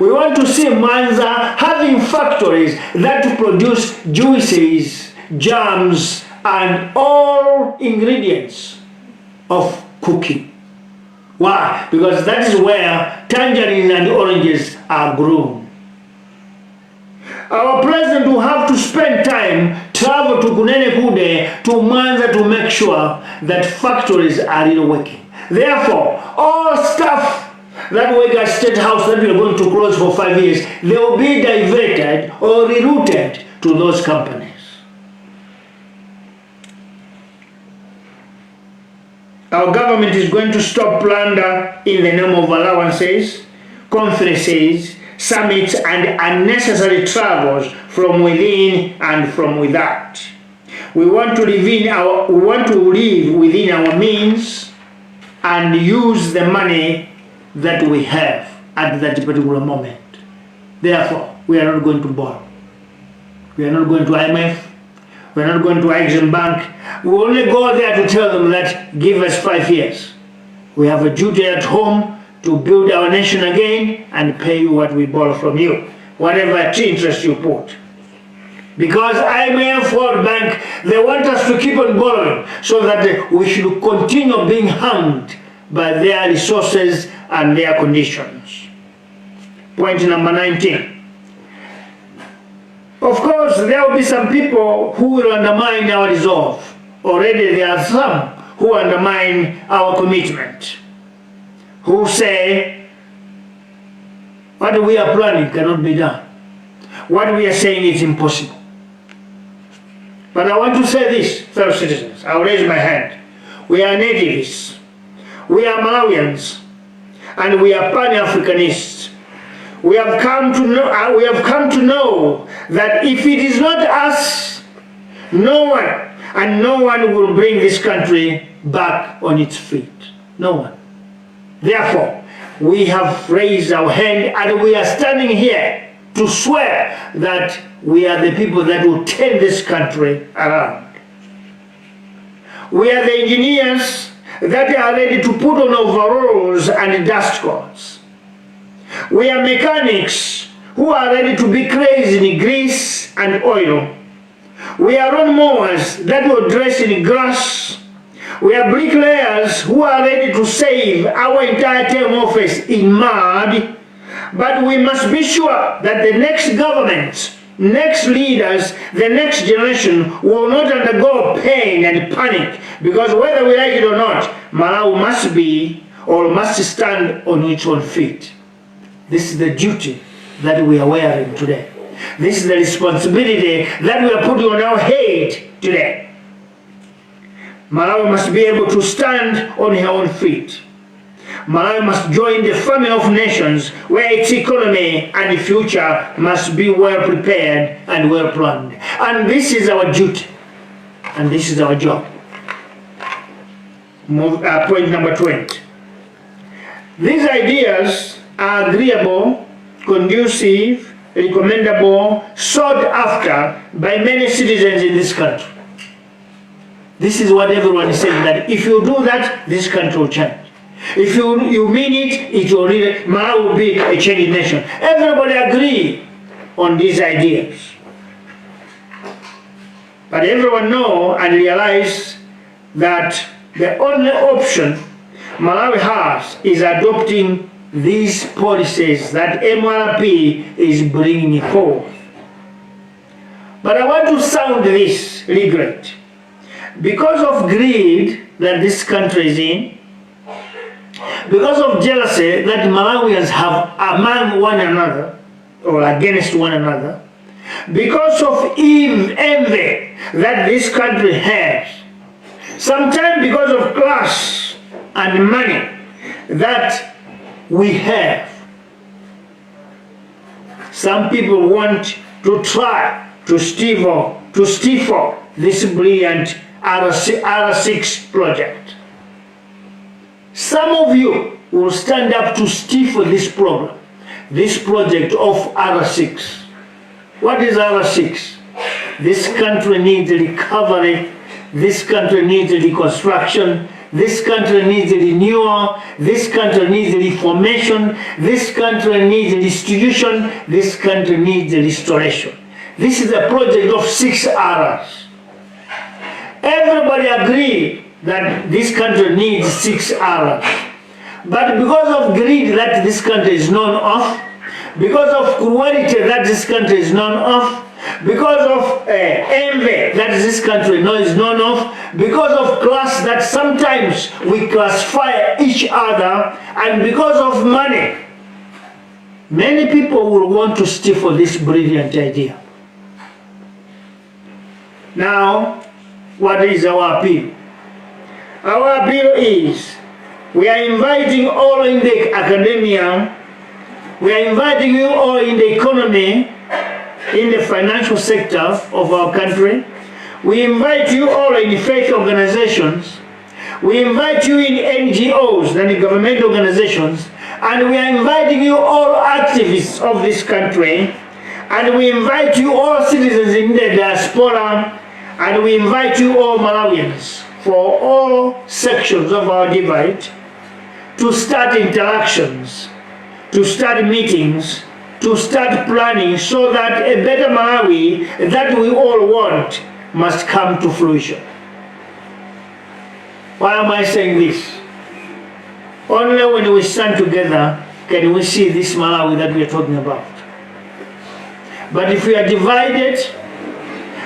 We want to see Manza having factories that produce juices, jams, and all ingredients of cooking. Why? Because that is where tangerines and oranges are grown. Our president will have to spend time, travel to Kunene Kude, to Manza, to make sure that factories are really working. Therefore, all staff that work at State House that we are going to close for 5 years, they will be diverted or rerouted to those companies. Our government is going to stop plunder in the name of allowances, conferences, summits, and unnecessary travels from within and from without. We want to live within our means and use the money that we have at that particular moment. Therefore, we are not going to borrow. We are not going to IMF. We are not going to Exim Bank. We only go there to tell them that give us 5 years. We have a duty at home to build our nation again and pay you what we borrow from you, whatever interest you put. Because IMF, World Bank, they want us to keep on borrowing so that we should continue being harmed by their resources and their conditions. Point number 19. Of course, there will be some people who will undermine our resolve. Already there are some who undermine our commitment, who say what we are planning cannot be done. What we are saying is impossible. But I want to say this, fellow citizens, I'll raise my hand. We are natives, we are Malawians, and we are Pan-Africanists. We have come to know that if it is not us, no one will bring this country back on its feet. No one. Therefore, we have raised our hand and we are standing here to swear that we are the people that will turn this country around. We are the engineers that are ready to put on overalls and dust coats. We are mechanics who are ready to be crazy in grease and oil. We are lawn mowers that will dress in grass. We are bricklayers who are ready to save our entire term office in mud. But we must be sure that the next government, next leaders, the next generation will not undergo pain and panic, because whether we like it or not, Malawi must be or must stand on its own feet. This is the duty that we are wearing today. This is the responsibility that we are putting on our head today. Malawi must be able to stand on her own feet. Malawi must join the family of nations where its economy and future must be well prepared and well planned. And this is our duty. And this is our job. Point number 20. These ideas are agreeable, conducive, recommendable, sought after by many citizens in this country. This is what everyone is saying, that if you do that, this country will change. If you mean it, it will really, Malawi will be a changing nation. Everybody agree on these ideas. But everyone know and realize that the only option Malawi has is adopting these policies that MRP is bringing forth. But I want to sound this regret. Because of greed that this country is in, because of jealousy that Malawians have among one another or against one another, because of envy that this country has, Sometimes because of class and money that we have, some people want to try to stifle this brilliant R6 project. Some of you will stand up to stifle this problem, this project of R6. What is R6? This country needs recovery. This country needs reconstruction. This country needs renewal. This country needs reformation. This country needs restitution. This country needs restoration. This is a project of 6 R's. Everybody agreed that this country needs 6 R's. But because of greed that this country is known of, because of cruelty that this country is known of, because of envy that this country is known of, because of class that sometimes we classify each other, and because of money, many people will want to stifle this brilliant idea. Now, what is our appeal? Our appeal is, we are inviting all in the academia, we are inviting you all in the economy, in the financial sector of our country. We invite you all in faith organizations. We invite you in NGOs, and government organizations. And we are inviting you all activists of this country. And we invite you all citizens in the diaspora. And we invite you all Malawians, for all sections of our divide, to start interactions, to start meetings, to start planning, so that a better Malawi that we all want must come to fruition. Why am I saying this? Only when we stand together can we see this Malawi that we are talking about. But if we are divided,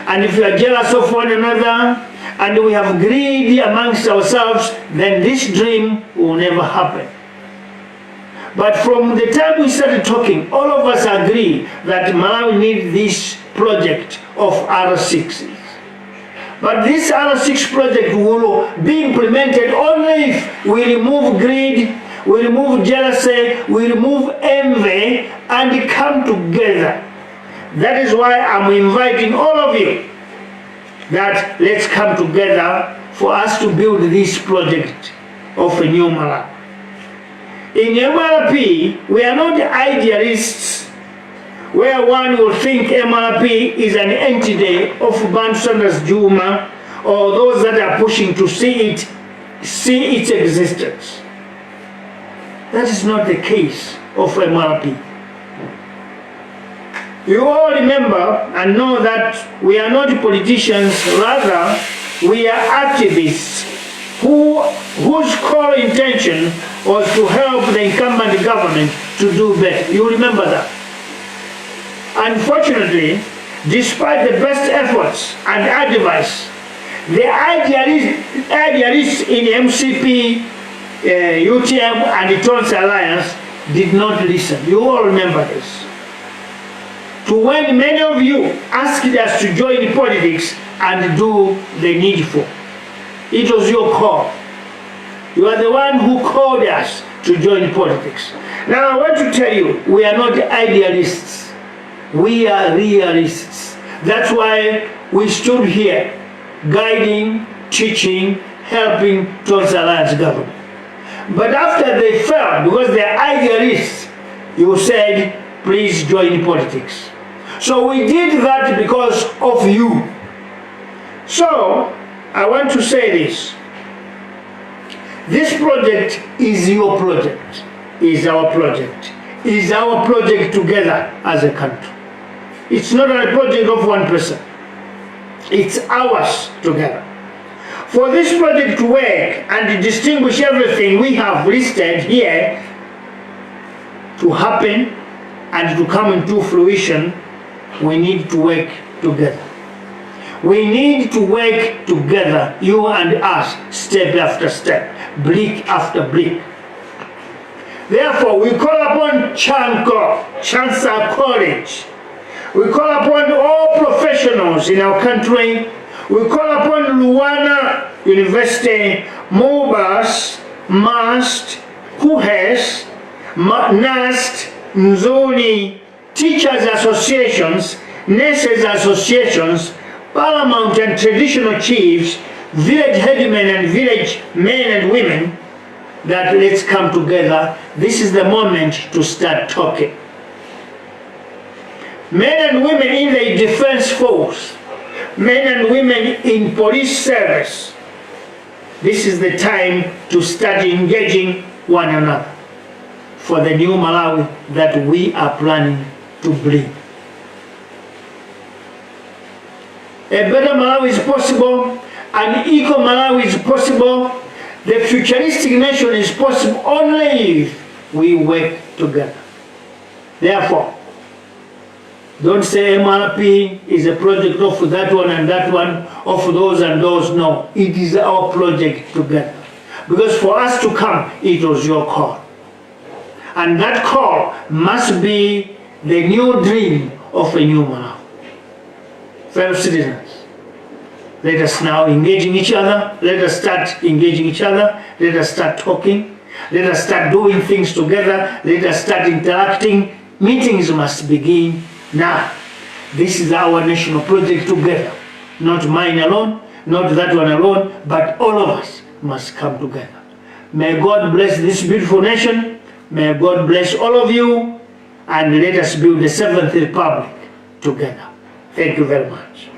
and if we are jealous of one another, and we have greed amongst ourselves, then this dream will never happen. But from the time we started talking, all of us agree that Malawi needs this project of R6. But this R6 project will be implemented only if we remove greed, we remove jealousy, we remove envy, and come together. That is why I'm inviting all of you that let's come together for us to build this project of a new Malawi. In MRP, we are not idealists, where one will think MRP is an entity of Bantu Sanders Juma, or those that are pushing to see its existence. That is not the case of MRP. You all remember and know that we are not politicians, rather we are activists whose core intention was to help the incumbent government to do better. You remember that. Unfortunately, despite the best efforts and advice, the idealists in MCP, UTM and the Trans Alliance did not listen. You all remember this. To when many of you asked us to join politics and do the needful. It was your call. You are the one who called us to join politics. Now I want to tell you, we are not idealists. We are realists. That's why we stood here, guiding, teaching, helping Trans Alliance government. But after they fell, because they are idealists, you said, please join politics. So we did that because of you. So, I want to say this. This project is your project, is our project, is our project together as a country. It's not a project of one person. It's ours together. For this project to work and to distinguish everything we have listed here to happen and to come into fruition, we need to work together. We need to work together, you and us, step after step, brick after brick. Therefore, we call upon Chancellor College. We call upon all professionals in our country We call upon Luwana University, Mobas, MAST, HUHES, NAST, Nzoni, Teachers Associations, Nurses Associations, Paramount and Traditional Chiefs, village headmen and village men and women, that let's come together. This is the moment to start talking. Men and women in the defense force, men and women in police service, this is the time to start engaging one another for the new Malawi that we are planning to bring. A better Malawi is possible, an equal Malawi is possible, the futuristic nation is possible only if we work together. Therefore, don't say MRP is a project of that one and that one, of those and those. No, it is our project together. Because for us to come, it was your call. And that call must be the new dream of a new Malawi. Fellow citizens, let us now engage in each other. Let us start engaging each other. Let us start talking. Let us start doing things together. Let us start interacting. Meetings must begin now. This is our national project together. Not mine alone, not that one alone, but all of us must come together. May God bless this beautiful nation. May God bless all of you. And let us build the 7th Republic together. Thank you very much.